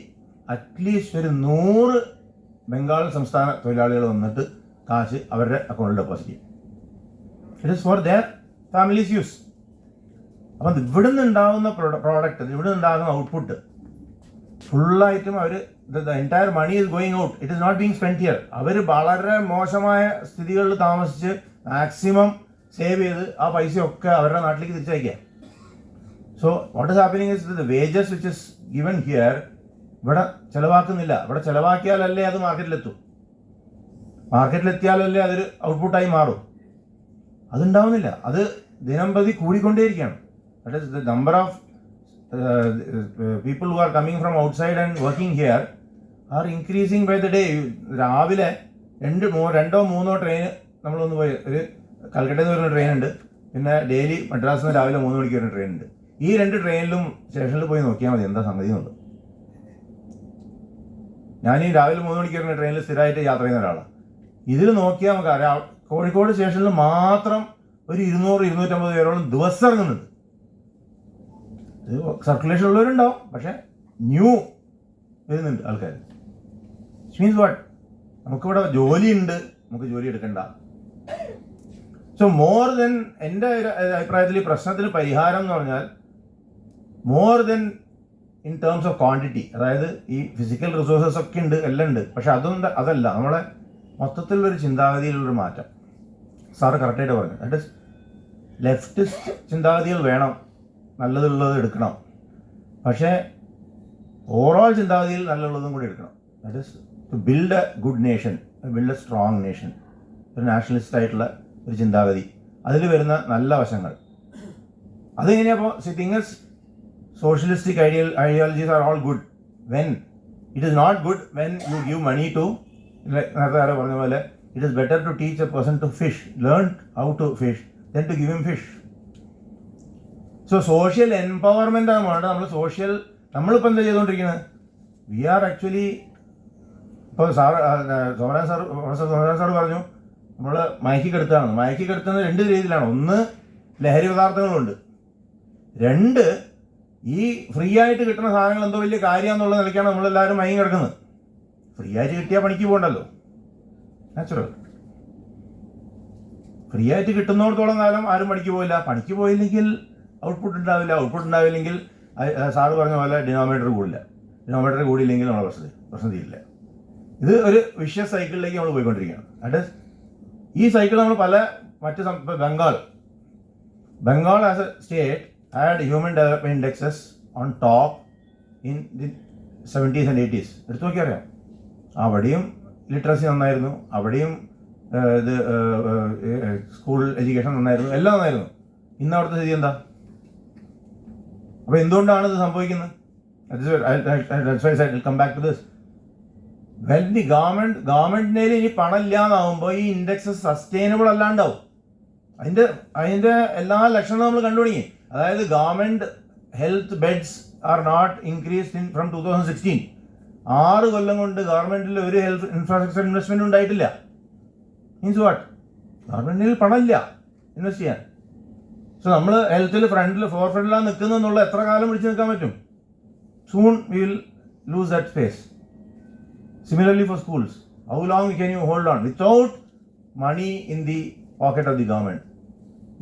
അറ്റ്ലീസ്റ്റ് ഒരു 100 ബംഗാൾ സംസ്ഥാന തൊഴിലാളികൾ വന്നിട്ട് കാശ് അവരുടെ അക്കൗണ്ടിൽ ഡെപ്പോസിറ്റ് ചെയ്യും. It is for their families use. അപ്പം ഇവിടുന്ന് ഉണ്ടാകുന്ന പ്രോഡക്റ്റ്, ഇവിടുന്ന് ഉണ്ടാകുന്ന ഔട്ട്പുട്ട് ഫുള്ളായിട്ടും അവർ the entire money is going out. It is not being spend here. അവർ വളരെ മോശമായ സ്ഥിതികളിൽ താമസിച്ച് മാക്സിമം സേവ് ചെയ്ത് ആ പൈസയൊക്കെ അവരുടെ നാട്ടിലേക്ക് തിരിച്ചയക്കുക. So what is happening is the wages which is given here ഇവിടെ ചിലവാക്കുന്നില്ല. ഇവിടെ ചിലവാക്കിയാലല്ലേ അത് മാർക്കറ്റിലെത്തും. മാർക്കറ്റിലെത്തിയാലല്ലേ അതൊരു ഔട്ട്പുട്ടായി മാറും. അതുണ്ടാവുന്നില്ല. അത് ദിനം പ്രതി കൂടിക്കൊണ്ടേയിരിക്കുകയാണ്. That is the number of people who are coming from outside and working here are increasing by the day. രാവിലെ 2-3 ട്രെയിൻ നമ്മളൊന്ന് പോയി, ഒരു കൽക്കട്ടയിൽ നിന്ന് വരുന്ന ട്രെയിൻ ഉണ്ട്, പിന്നെ ഡെയിലി മദ്രാസിൽ നിന്ന് രാവിലെ 3 മണിക്ക് വരുന്ന ട്രെയിൻ ഉണ്ട്. ഈ 2 ട്രെയിനിലും സ്റ്റേഷനിൽ പോയി നോക്കിയാൽ മതി എന്താ സംഗതി എന്നുള്ളത്. ഞാൻ ഈ രാവിലെ 3 മണിക്ക് വരുന്ന ട്രെയിനിൽ സ്ഥിരമായിട്ട് യാത്ര ചെയ്യുന്ന ഒരാളാണ്. ഇതിൽ നോക്കിയാൽ നമുക്ക് അറിയാം, കോഴിക്കോട് സ്റ്റേഷനിൽ മാത്രം ഒരു 200-250 പേരോളം ദിവസം ഇറങ്ങുന്നുണ്ട്. ഇത് സർക്കുലേഷൻ ഉള്ളവരുണ്ടാവും, പക്ഷേ ന്യൂ വരുന്നുണ്ട് ആൾക്കാർ. മീൻസ് വാട്ട്, നമുക്കിവിടെ ജോലിയുണ്ട്, നമുക്ക് ജോലി എടുക്കണ്ട. സോ മോർ ദെൻ, എൻ്റെ അഭിപ്രായത്തിൽ ഈ പ്രശ്നത്തിന് പരിഹാരം എന്ന് പറഞ്ഞാൽ more then in terms of quantity. അതായത് ഈ ഫിസിക്കൽ റിസോഴ്സസ് ഒക്കെ ഉണ്ട്, എല്ലാം ഉണ്ട്, പക്ഷെ അതല്ല നമ്മളെ മൊത്തത്തിലുള്ളൊരു ചിന്താഗതിയിലുള്ളൊരു മാറ്റം. സാറ് കറക്റ്റായിട്ട് പറഞ്ഞു. ദാറ്റ് ഇസ് ലെഫ്റ്റിസ്റ്റ് ചിന്താഗതികൾ വേണം, നല്ലതുള്ളത് എടുക്കണം, പക്ഷേ ഓവറോൾ ചിന്താഗതിയിൽ നല്ലതുള്ളതും കൂടി എടുക്കണം. That is to build a good nation, build a strong nation. ഒരു നാഷണലിസ്റ്റ് ആയിട്ടുള്ള ഒരു ചിന്താഗതി, അതിൽ വരുന്ന നല്ല വശങ്ങൾ അതെങ്ങനെയാ? അപ്പോൾ thing is socialistic ideologies are all good when it is not good when you give money to, നേരത്തെ ആരോ പറഞ്ഞ പോലെ it is better to teach a person to fish, learn how to fish, then to give him fish. So social empowerment ആണ് വേണ്ടത്. നമ്മളിപ്പോൾ എന്താ ചെയ്തുകൊണ്ടിരിക്കുന്നത്? വി ആർ ആക്ച്വലി, ഇപ്പോൾ പ്രൊഫസർ സോമരാജൻ സാർ പറഞ്ഞു നമ്മൾ മയക്കിക്കെടുത്താണ്. മയക്കിക്കെടുത്തുന്നത് രണ്ട് രീതിയിലാണ്. ഒന്ന്, ലഹരി പദാർത്ഥങ്ങളുണ്ട്. രണ്ട്, ഈ ഫ്രീ ആയിട്ട് കിട്ടുന്ന സാധനങ്ങൾ എന്തോ വലിയ കാര്യമാണെന്നുള്ള നിലയ്ക്കാണ് നമ്മളെല്ലാവരും മയങ്ങി കിടക്കുന്നത്. ഫ്രീ ആയിട്ട് കിട്ടിയാൽ പണിക്ക് പോകണ്ടല്ലോ, നാച്ചുറൽ. ഫ്രീ ആയിട്ട് കിട്ടുന്നിടത്തോളം കാലം ആരും പണിക്ക് പോയില്ല. പണിക്ക് പോയില്ലെങ്കിൽ ഔട്ട്പുട്ട് ഉണ്ടാവില്ലെങ്കിൽ സാറ് പറഞ്ഞ പോലെ ഡിനോമിനേറ്റർ കൂടില്ല. ഡിനോമിനേറ്റർ കൂടിയില്ലെങ്കിൽ നമ്മളെ പ്രശ്നം തീരില്ല. ഇത് ഒരു വിഷ്യസ് സൈക്കിളിലേക്ക് നമ്മൾ പോയിക്കൊണ്ടിരിക്കുകയാണ്. അത് ഈ സൈക്കിൾ നമ്മൾ Bengal as a state had human development indexes on top in the 70s and 80s. എടുത്തു നോക്കി അറിയാം. അവിടെയും ലിറ്ററസി നന്നായിരുന്നു, അവിടെയും സ്കൂൾ എഡ്യൂക്കേഷൻ നന്നായിരുന്നു, എല്ലാം നന്നായിരുന്നു. ഇന്ന് അവിടുത്തെ സ്ഥിതി എന്താ? അപ്പോൾ എന്തുകൊണ്ടാണ് ഇത് സംഭവിക്കുന്നത്? Come back to this. When the ഗവൺമെന്റിന്റെ ഇനി പണം ഇല്ലാന്നാവുമ്പോൾ ഈ ഇൻഡെക്സസ് സസ്റ്റൈനബിൾ അല്ലാണ്ടാവും. അതിന്റെ എല്ലാ ലക്ഷണവും നമ്മൾ കണ്ടു തുടങ്ങി. അതായത് government health beds are not increased from 2016. 6 കൊല്ലം കൊണ്ട് ഗവൺമെന്റിൽ ഒരു ഹെൽത്ത് ഇൻഫ്രാസ്ട്രക്ചർ ഇൻവെസ്റ്റ്മെന്റ് ഉണ്ടായിട്ടില്ല. Means what? ഗവൺമെന്റിൽ പണമില്ല ഇൻവെസ്റ്റ് ചെയ്യാൻ. സോ നമ്മൾ ഹെൽത്തിൽ ഫോർഫ്രണ്ടിലാണ് നിൽക്കുന്നതെന്നുള്ള എത്ര കാലം പിടിച്ച് നിൽക്കാൻ പറ്റും? Soon we will loose that space. Similarly for schools, how long can you hold on without money in the pocket of the government?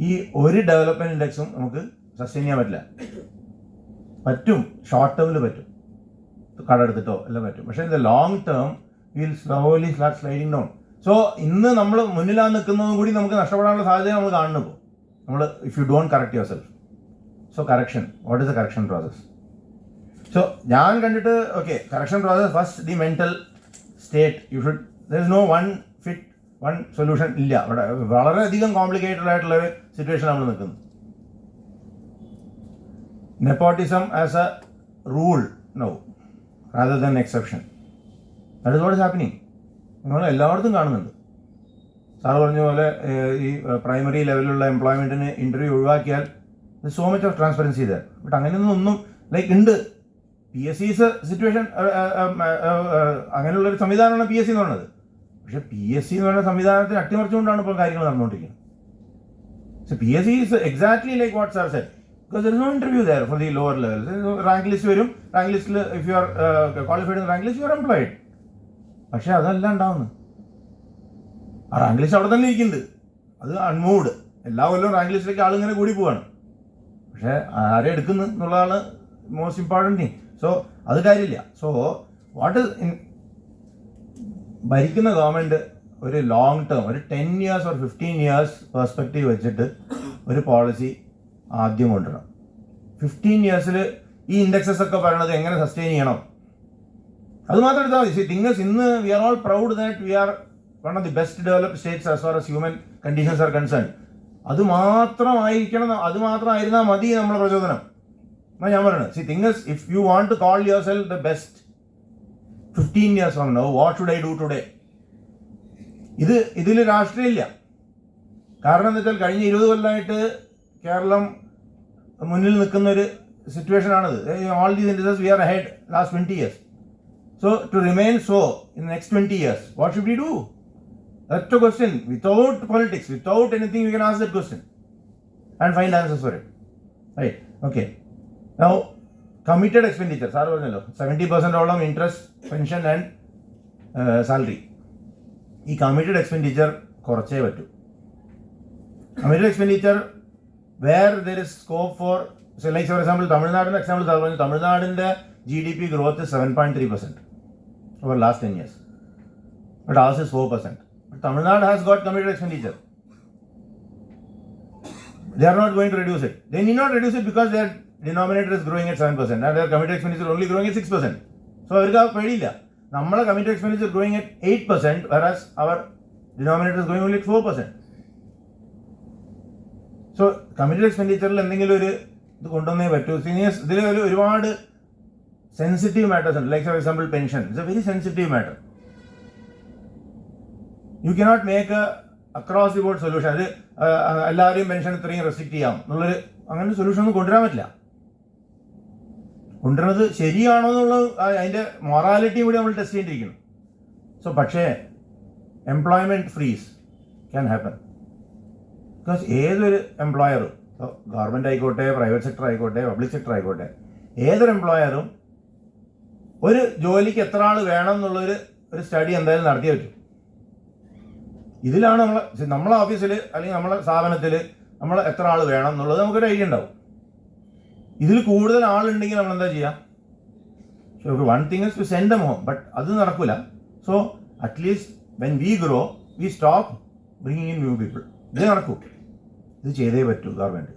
ഈ ഒരു ഡെവലപ്മെന്റ് ഇൻഡെക്സും നമുക്ക് സസ്റ്റെയിൻ ചെയ്യാൻ പറ്റും. ഷോർട്ട് ടേമിൽ പറ്റും, കടമെടുത്തിട്ടോ എല്ലാം പറ്റും. പക്ഷേ in the long term will slowly start sliding down. So ഇന്ന് നമ്മൾ മുന്നിലാണ് നിൽക്കുന്നതും കൂടി നമുക്ക് നഷ്ടപ്പെടാനുള്ള സാധ്യത നമ്മൾ കാണുന്നു. ഇപ്പോൾ നമ്മൾ if you don't correct your self. So correction, what is the correction process? So ഞാൻ കണ്ടിട്ട് correction process first the mental state. there is no one solution ഇല്ല. അവിടെ വളരെയധികം കോംപ്ലിക്കേറ്റഡ് ആയിട്ടുള്ളൊരു സിറ്റുവേഷൻ നമ്മൾ നിൽക്കുന്നു. Nepotism as A rule now rather than exception. That is what is happening. നമ്മൾ എല്ലായിടത്തും കാണുന്നുണ്ട്. സാറ് പറഞ്ഞ പോലെ ഈ പ്രൈമറി ലെവലിലുള്ള എംപ്ലോയ്മെൻറ്റിന് ഇൻ്റർവ്യൂ ഒഴിവാക്കിയാൽ so much of transparency either. But അങ്ങനെയൊന്നും ഉണ്ട്. PSC's സിറ്റുവേഷൻ അങ്ങനെയുള്ളൊരു സംവിധാനമാണ് PSC എന്ന് പറയുന്നത്. പക്ഷേ PSC എന്ന് പറയുന്ന സംവിധാനത്തിന് അട്ടിമറിച്ചുകൊണ്ടാണ് ഇപ്പോൾ കാര്യങ്ങൾ നടന്നുകൊണ്ടിരിക്കുന്നത്. So PSC is exactly like what sir said, because there is no interview there for the lower levels. Rank list വരും. റാങ്ക് ലിസ്റ്റിൽ if you are qualified in rank list you are employed. പക്ഷേ അതല്ല ഉണ്ടാവുന്നത്. ആ റാങ്ക് ലിസ്റ്റ് അവിടെ തന്നെ ഇരിക്കുന്നുണ്ട്. അത് അൺമൂവ്ഡ്. എല്ലാ കൊല്ലവും റാങ്ക് ലിസ്റ്റിലേക്ക് ആളിങ്ങനെ കൂടി പോവാണ്. പക്ഷേ ആരെ എടുക്കുന്നു എന്നുള്ളതാണ് മോസ്റ്റ് ഇമ്പോർട്ടൻറ്റ് തിങ്. സോ അത് കാര്യമില്ല. സോ വാട്ട് ഭരിക്കുന്ന ഗവൺമെൻറ് ഒരു ലോങ് ടേം, ഒരു 10 years or 15 years പെർസ്പെക്റ്റീവ് വെച്ചിട്ട് ഒരു പോളിസി ആദ്യം കൊണ്ടുവരണം. 15 years ഈ ഇൻഡെക്സസ് ഒക്കെ പറയണത് എങ്ങനെ സസ്റ്റെയിൻ ചെയ്യണം അത് മാത്രം എടുത്താൽ മതി. തിങ്സ് ഇന്ന് we are all proud that we are one of the best developed states as far as human conditions are concern. അത് മാത്രമായിരുന്നാൽ മതി നമ്മളെ പ്രചോദനം എന്നാണ് ഞാൻ പറയുന്നത്. Things if you want to call yourself the best 15 years from now, what should I do today? ഇതിൽ രാഷ്ട്രീയമില്ല. കാരണം എന്താ വെച്ചാൽ കഴിഞ്ഞ 20 കൊല്ലമായിട്ട് കേരളം മുന്നിൽ നിൽക്കുന്ന ഒരു സിറ്റുവേഷൻ ആണിത്. All these industries we are ahead last 20 years. So to remain so in the next 20 years, what should we do? That's a question. Without politics, without anything, we can ask that question and find answers for it. Right? Okay. Now, committed expenditure. Sir പറഞ്ഞല്ലോ 70% ഓളം ഇൻട്രസ്റ്റ്, പെൻഷൻ ആൻഡ് സാലറി. ഈ കമ്മിറ്റഡ് എക്സ്പെൻഡിച്ചർ കുറച്ചേ പറ്റൂ. Committed expenditure where there is scope for, like for example തമിഴ്നാടിൻ്റെ എക്സാമ്പിൾ സാർ പറഞ്ഞു. തമിഴ്നാടിൻ്റെ GDP growth is 7.3% over last 10 years. But ours is 4%. But Tamil Nadu has got committed expenditure. They are not going to reduce it. They need not reduce it because their denominator is growing at 7% and their committed expenditure only growing at 6%. So അവർക്ക് ആ പേടിയില്ല. നമ്മളെ committed expenditure growing at 8% whereas our denominator is growing only at 4%. So committed expenditure എന്തെങ്കിലും ഒരു ഇത് കൊണ്ടുവന്നേ പറ്റൂ. സീനിയേഴ്സ് ഇതിൽ ഒരുപാട് sensitive matters, like for example pension, it's a very sensitive matter. You cannot make a across the board solution. അത് എല്ലാവരെയും പെൻഷൻ ഇത്രയും റെസ്ട്രിക്ട് ചെയ്യാം എന്നുള്ളൊരു അങ്ങനെ സൊല്യൂഷൻ ഒന്നും കൊണ്ടുവരാൻ പറ്റില്ല. കൊണ്ടുവരുന്നത് ശരിയാണോ എന്നുള്ളത് അതിൻ്റെ മൊറാലിറ്റിയും കൂടി നമ്മൾ ടെസ്റ്റ് ചെയ്തിരിക്കണം. സോ പക്ഷേ employment freeze can happen. Because ഏതൊരു എംപ്ലോയറും, ഗവൺമെൻറ് ആയിക്കോട്ടെ, പ്രൈവറ്റ് സെക്ടർ ആയിക്കോട്ടെ, പബ്ലിക് സെക്ടർ ആയിക്കോട്ടെ, ഏതൊരു എംപ്ലോയറും ഒരു ജോലിക്ക് എത്ര ആൾ വേണം എന്നുള്ളൊരു സ്റ്റഡി എന്തായാലും നടത്തിയേ പറ്റും. ഇതിലാണ് നമ്മളെ ഓഫീസിൽ അല്ലെങ്കിൽ നമ്മളെ സ്ഥാപനത്തിൽ നമ്മൾ എത്ര ആൾ വേണം എന്നുള്ളത് നമുക്കൊരു ഐഡിയ ഉണ്ടാവും. ഇതിൽ കൂടുതൽ ആളുണ്ടെങ്കിൽ നമ്മൾ എന്താ ചെയ്യുക? One thing is to send them home, but അത് നടക്കില്ല. So at least when we grow we stop bringing in new people. ഇത് നടക്കൂ, ഇത് ചെയ്തേ പറ്റൂ. ഗവൺമെൻറ്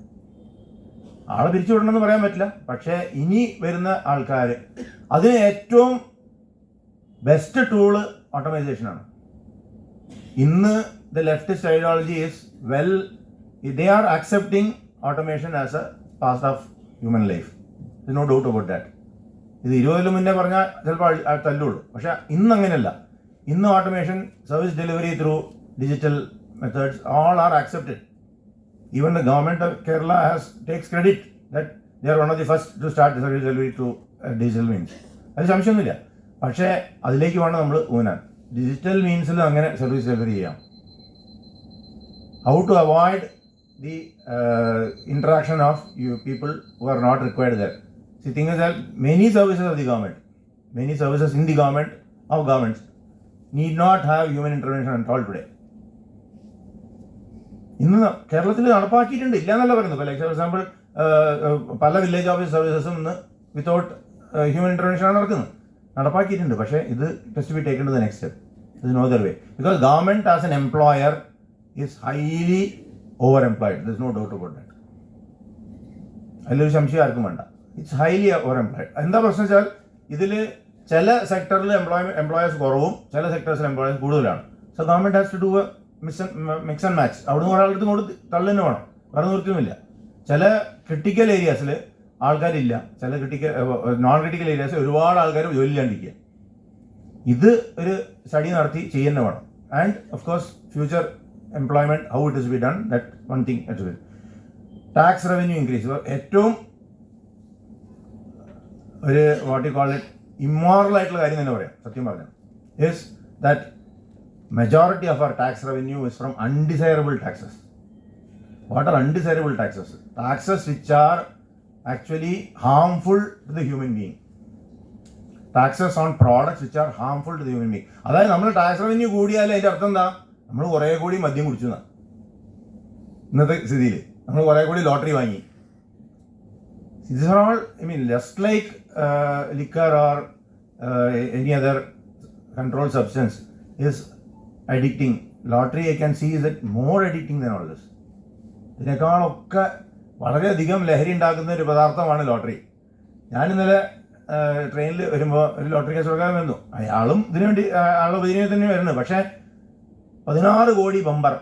ആളെ പിരിച്ചു വിടണമെന്ന് പറയാൻ പറ്റില്ല, പക്ഷേ ഇനി വരുന്ന ആൾക്കാർ അതിന് ഏറ്റവും ബെസ്റ്റ് ടൂള് ഓട്ടോമൈസേഷനാണ്. ഇന്ന് the leftist ideology is they are accepting automation as a part of human life. There's no doubt about that. ഇത് 20 മുന്നേ പറഞ്ഞാൽ ചിലപ്പോൾ തല്ലുള്ളൂ. പക്ഷേ ഇന്ന് അങ്ങനെയല്ല. ഇന്ന് automation, service delivery through digital methods all are accepted. Even the government of Kerala takes credit that they are one of the first to start the service delivery through digital means. അത് സംശയമൊന്നുമില്ല. പക്ഷേ അതിലേക്ക് വേണം നമ്മൾ ഊന്നാൻ. ഡിജിറ്റൽ മീൻസിൽ അങ്ങനെ സർവീസ് ഡെലിവറി ചെയ്യാം. How to avoid the interaction of you people who are not required there. See, thing is that many services of the government, many services in the government of governments need not have human intervention at all today. ഇന്ന് കേരളത്തിൽ നടപ്പാക്കിയിട്ടുണ്ട്, ഇല്ല എന്നല്ല പറയുന്നത്. ലൈക്ക് ഫോർ എക്സാമ്പിൾ പല വില്ലേജ് ഓഫീസ് സർവീസസും ഇന്ന് വിത്തൗട്ട് ഹ്യൂമൻ ഇൻ്റർവെൻഷനാണ് നടക്കുന്നത്. നടപ്പാക്കിയിട്ടുണ്ട്. പക്ഷേ ഇത് test be taken to the next step. ഇത് no other way. Because government as an employer is highly overemployed. There's no doubt about that. അതിലൊരു സംശയം ആർക്കും വേണ്ട. It's highly overemployed. എന്താ പ്രശ്നം വെച്ചാൽ ഇതിൽ ചില സെക്ടറിൽ എംപ്ലോയേഴ്സ് കുറവും ചില സെക്ടേഴ്സിൽ എംപ്ലോയേഴ്സ് കൂടുതലാണ്. So government has to do a mix and match. അവിടുന്ന് ഒരാളെടുത്ത് കൊണ്ട് തള്ളിന് വേണം, വേറെ നിർത്തുമില്ല. ചില ക്രിട്ടിക്കൽ ഏരിയാസിൽ ആൾക്കാരില്ല, ചില നോൺ ക്രിട്ടിക്കൽ ഏരിയാസിൽ ഒരുപാട് ആൾക്കാർ ജോലിയില്ലാണ്ടിരിക്കുക. ഇത് ഒരു സ്റ്റഡി നടത്തി ചെയ്യുന്ന വേണം. And of course future employment, how it is to be done, that one thing as well. Tax revenue increase. ഏറ്റവും ഒരു what you call it immoral ആയിട്ടുള്ള കാര്യം തന്നെ പറയാം, സത്യം പറഞ്ഞാൽ, is that majority of our tax revenue is from undesirable taxes. What are undesirable taxes? Taxes which are actually harmful to the human being. Taxes on products which are harmful to the human being. അതായത് നമ്മൾ ടാക്സ് റവന്യൂ കൂടിയാൽ അതിൻ്റെ അർത്ഥം എന്താ? നമ്മൾ കുറേ കൂടി മദ്യം കുടിച്ചു എന്നാണ് ഇന്നത്തെ സ്ഥിതിയിൽ. നമ്മൾ കുറേ കൂടി ലോട്ടറി വാങ്ങി. This are all, I mean, just like liquor or any other control substance is addicting. Lottery I can see is it more addicting than all this. ഇതിനേക്കാളൊക്കെ വളരെയധികം ലഹരി ഉണ്ടാക്കുന്ന ഒരു പദാർത്ഥമാണ് ലോട്ടറി. ഞാൻ ഇന്നലെ ട്രെയിനിൽ വരുമ്പോൾ ഒരു ലോട്ടറി കേസ് കൊടുക്കാൻ വന്നു. അയാളും ഇതിനു വേണ്ടി അയാളുടെ ഇതിനെ തന്നെ വരുന്നത്. പക്ഷേ 16 കോടി ബമ്പർ,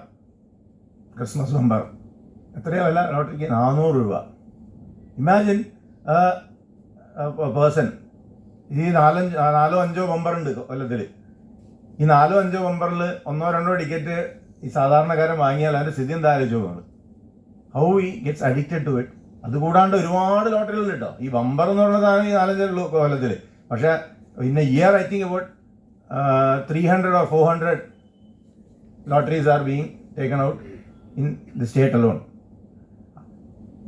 ക്രിസ്മസ് ബമ്പർ. എത്രയോ വില ലോട്ടറിക്ക്? 400 രൂപ. Imagine person. ഈ 4-5 ബമ്പർ ഉണ്ട് കൊല്ലത്തിൽ. ഈ 4-5 ബമ്പറിൽ 1-2 ടിക്കറ്റ് ഈ സാധാരണക്കാരൻ വാങ്ങിയാൽ അതിൻ്റെ സ്ഥിതി എന്താ ആലോചിച്ചു നമ്മൾ? How he gets addicted to it. അതുകൂടാണ്ട് ഒരുപാട് ലോട്ടറികളുണ്ട് കേട്ടോ. ഈ ബമ്പർ എന്ന് പറയുന്നതാണ് ഈ 4-5 കൊല്ലത്തിൽ. പക്ഷേ in A year I think about 300 or 400 lotteries are being taken out in the state alone.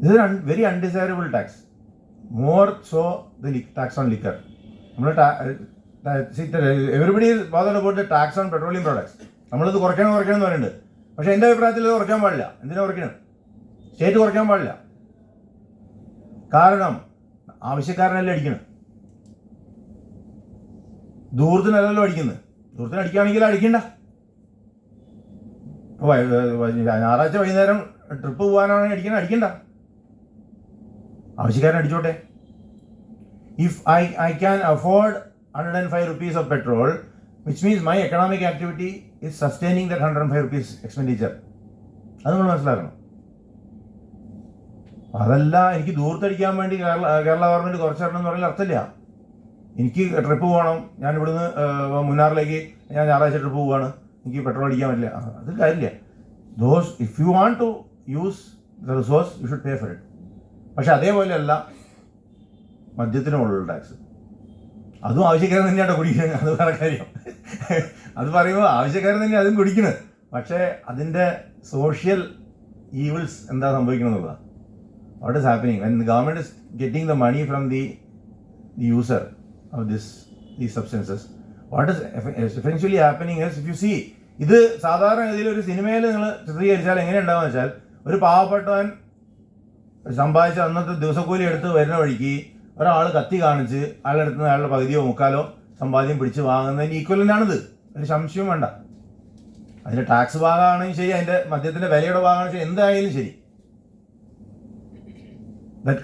This is a very undesirable tax. More so the tax on liquor. Everybody is bothered about the tax on petroleum products. നമ്മളിത് കുറയ്ക്കണം എന്ന് പറയുന്നുണ്ട്. പക്ഷേ എൻ്റെ അഭിപ്രായത്തിൽ ഇത് കുറയ്ക്കാൻ പാടില്ല. എന്തിനാ കുറയ്ക്കണം? സ്റ്റേറ്റ് കുറയ്ക്കാൻ പാടില്ല. കാരണം ആവശ്യക്കാരനല്ലേ അടിക്കണം, ദൂരത്തിനല്ലല്ലോ അടിക്കുന്നത്. ദൂരത്തിന് അടിക്കുകയാണെങ്കിൽ അടിക്കണ്ട. ഞായറാഴ്ച വൈകുന്നേരം ട്രിപ്പ് പോകാനാണെങ്കിൽ അടിക്കണ്ട. ആവശ്യക്കാരൻ അടിച്ചോട്ടെ. If I can afford 105 rupees of petrol, which means my economic activity is sustaining that 105 rupees expenditure. അത് നമ്മൾ മനസ്സിലാക്കണം. അതല്ല എനിക്ക് ദൂരത്തടിക്കാൻ വേണ്ടി കേരള ഗവൺമെൻറ് കുറച്ച് തരണം എന്ന് പറയുന്ന അർത്ഥമില്ല. എനിക്ക് ട്രിപ്പ് പോകണം, ഞാൻ ഇവിടുന്ന് മുന്നാറിലേക്ക് ഞാൻ ഞായറാഴ്ച ട്രിപ്പ് പോവുകയാണ്, എനിക്ക് പെട്രോൾ അടിക്കാൻ പറ്റില്ല, അത് കാര്യമില്ല. If you want to use the resource you should pay for it. പക്ഷെ അതേപോലെയല്ല മദ്യത്തിനുള്ള ടാക്സ്. അതും ആവശ്യക്കാരൻ തന്നെയാണ് കുടിക്കുന്നത്, അത് വേറെ കാര്യം. അത് പറയുമ്പോൾ ആവശ്യക്കാരൻ തന്നെ അതും കുടിക്കുന്നത്. പക്ഷേ അതിൻ്റെ സോഷ്യൽ ഈവിൾസ് എന്താ സംഭവിക്കുന്നത് എന്നുള്ളതാണ്. What is happening when the government is getting the money from the user of these substances? What is eventually happening is, if you see, ഇത് സാധാരണ ഗതിയിൽ ഒരു സിനിമയിൽ നിങ്ങൾ ചിത്രീകരിച്ചാൽ എങ്ങനെ ഉണ്ടാവുക വെച്ചാൽ, ഒരു പാവപ്പെട്ടവൻ സമ്പാദിച്ച അന്നത്തെ ദിവസക്കൂലി എടുത്ത് വരുന്ന വഴിക്ക് ഒരാൾ കത്തി കാണിച്ച് അയാളുടെ അടുത്ത് നിന്ന് അയാളുടെ പകുതിയോ മുക്കാലോ സമ്പാദ്യം പിടിച്ച് വാങ്ങുന്നതിന് ഈക്വലൻ്റാണിത്, ഒരു സംശയവും വേണ്ട. അതിൻ്റെ ടാക്സ് ഭാഗമാണെങ്കിൽ ശരി, അതിൻ്റെ മദ്യത്തിൻ്റെ വിലയുടെ ഭാഗമാണെങ്കിൽ ശരി, എന്തായാലും ശരി. ദാറ്റ്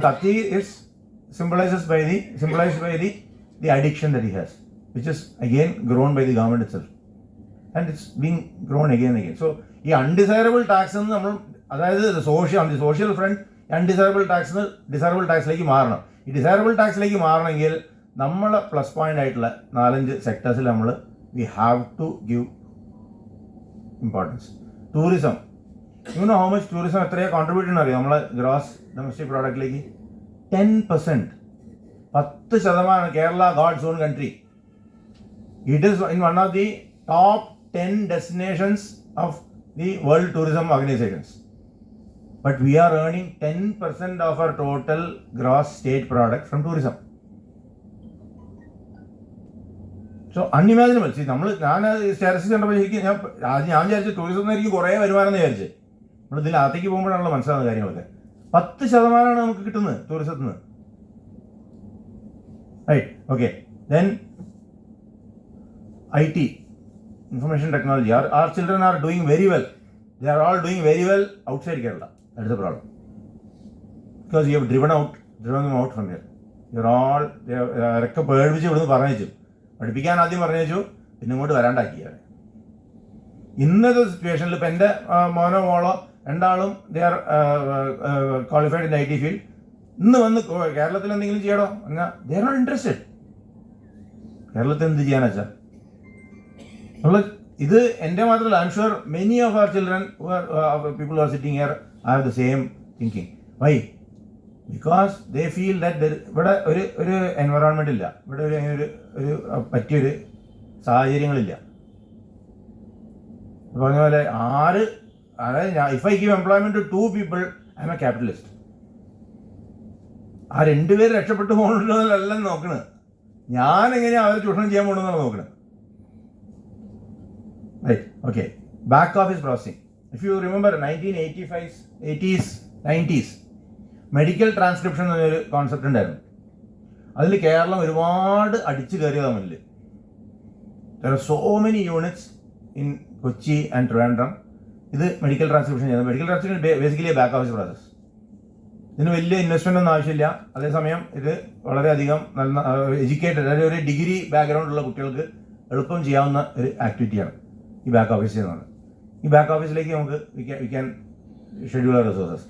കത്തി is symbolized by the addiction that he has, which is again grown by the government itself, and it's being grown again and again. So ഈ അൺഡിസൈറബിൾ ടാക്സ് എന്ന് നമ്മൾ, അതായത് social front undesirable tax desirable ടാക്സിലേക്ക് മാറണം. ഈ ഡിസൈറബിൾ ടാക്സിലേക്ക് മാറണമെങ്കിൽ നമ്മൾ പ്ലസ് പോയിന്റ് ആയിട്ടുള്ള 4-5 സെക്ടേഴ്സിൽ നമ്മൾ we have to give importance. Tourism, you know how much tourism എത്രയാണ് കോൺട്രിബ്യൂട്ട് ചെയ്യുന്ന അറിയാം നമ്മളെ ഗ്രോസ് ഡൊമസ്റ്റിക് പ്രോഡക്റ്റിലേക്ക്? 10%, 10%. Kerala, God's own country. It is in one of the top 10 destinations of the World Tourism Organizations. But we are earning 10% of our total gross state product from tourism. So unimaginable. See, ഞാൻ സ്റ്റാറ്റിസ്റ്റിക്സ് കണ്ടപ്പോൾ ശരിക്കും ഞാൻ വിചാരിച്ചു ടൂറിസം എനിക്ക് കുറേ വരുമാനം എന്ന് വിചാരിച്ചു. നമ്മൾ ഇതിനകത്തേക്ക് പോകുമ്പോഴാണല്ലോ മനസ്സിലാകുന്ന കാര്യങ്ങളൊക്കെ. 10% നമുക്ക് കിട്ടുന്നത് ടൂറിസത്തിൽ നിന്ന്. Right, okay. Then IT, information technology. Our children are doing very well. They are all doing very well outside Kerala. That is the problem. Because you have driven them out from here. അവരൊക്കെ പേടിപ്പിച്ച് ഇവിടുന്ന് പറഞ്ഞു, പഠിപ്പിക്കാൻ ആദ്യം പറഞ്ഞു, പിന്നെ ഇങ്ങോട്ട് വരാണ്ടാക്കി. ഇന്നത്തെ സിറ്റുവേഷനിൽ ഇപ്പം എൻ്റെ മോനോ മോളോ രണ്ടാളും they are qualified in IT field. ഇന്ന് വന്ന് കേരളത്തിൽ എന്തെങ്കിലും ചെയ്യണോ എന്നാൽ ദേ ആർ നോട്ട് ഇൻട്രസ്റ്റഡ്. കേരളത്തിൽ എന്ത് ചെയ്യാന്ന് വെച്ചാൽ നമ്മൾ ഇത് എൻ്റെ മാത്രമല്ല, I am sure many of our children people are sitting here have the same thinking. Why? Because they feel that ഇവിടെ ഒരു എൻവറോൺമെൻ്റ് ഇല്ല, ഇവിടെ ഒരു പറ്റിയൊരു സാഹചര്യങ്ങളില്ല. പറഞ്ഞ പോലെ അതായത് if I give employment to 2 people, I am a capitalist. ആ 2 പേര് രക്ഷപ്പെട്ടു പോകണമെന്നല്ല നോക്കണത്, ഞാൻ എങ്ങനെയാണ് അവരെ ചൂഷണം ചെയ്യാൻ പോകണമെന്നാണ് നോക്കണത്. Right, okay. Back office processing. If you remember 1985s, 80s, 90s medical transcription എന്നൊരു കോൺസെപ്റ്റ് ഉണ്ടായിരുന്നു. അതിൽ കേരളം ഒരുപാട് അടിച്ചു കയറിയതാണ് മുന്നിൽ. There are so many units in Kochi and Trivandrum. ഇത് മെഡിക്കൽ ട്രാൻസ്ക്രിപ്ഷൻ ചെയ്യുന്നത്. Medical transcription basically back office process. ഇതിന് വലിയ ഇൻവെസ്റ്റ്മെൻ്റ് ഒന്നും ആവശ്യമില്ല. അതേസമയം ഇത് വളരെയധികം നല്ല എഡ്യൂക്കേറ്റഡ്, അതായത് ഒരു ഡിഗ്രി ബാക്ക്ഗ്രൗണ്ട് ഉള്ള കുട്ടികൾക്ക് എളുപ്പം ചെയ്യാവുന്ന ഒരു ആക്ടിവിറ്റിയാണ് ഈ ബാക്ക് ഓഫീസ് ചെയ്യുന്നത്. ഈ ബാക്ക് ഓഫീസിലേക്ക് നമുക്ക് we can schedule our resources.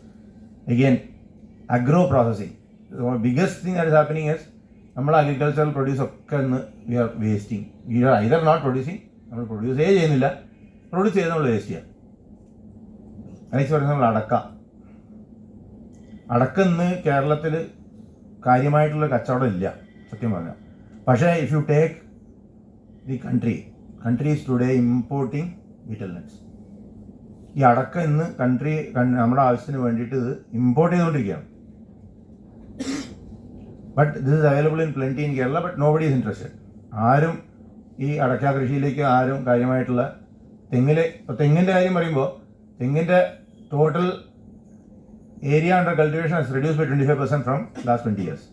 Again agro processing. Biggest thing that is happening is നമ്മൾ അഗ്രികൾച്ചറൽ പ്രൊഡ്യൂസ് ഒക്കെ ഇന്ന് we are wasting. We are either not producing, നമ്മൾ പ്രൊഡ്യൂസേ ചെയ്യുന്നില്ല, പ്രൊഡ്യൂസ് ചെയ്ത് നമ്മൾ വേസ്റ്റ് ചെയ്യാം. നെക്സ്റ്റ് പറയുന്നത് നമ്മൾ അടക്ക ഇന്ന് കേരളത്തിൽ കാര്യമായിട്ടുള്ള കച്ചവടം ഇല്ല സത്യം പറഞ്ഞാൽ. പക്ഷേ if you take the country is today importing Beetal nuts. ഈ അടക്ക ഇന്ന് നമ്മുടെ ആവശ്യത്തിന് വേണ്ടിയിട്ട് ഇത് ഇമ്പോർട്ട് ചെയ്തുകൊണ്ടിരിക്കുകയാണ്. But this is available in plenty in Kerala, but nobody is interested. ആരും ഈ അടക്ക കൃഷിയിലേക്ക് ആരും കാര്യമായിട്ടുള്ള തെങ്ങിൻ്റെ കാര്യം പറയുമ്പോൾ തെങ്ങിൻ്റെ total area under cultivation has reduce by 25% from last 20 years.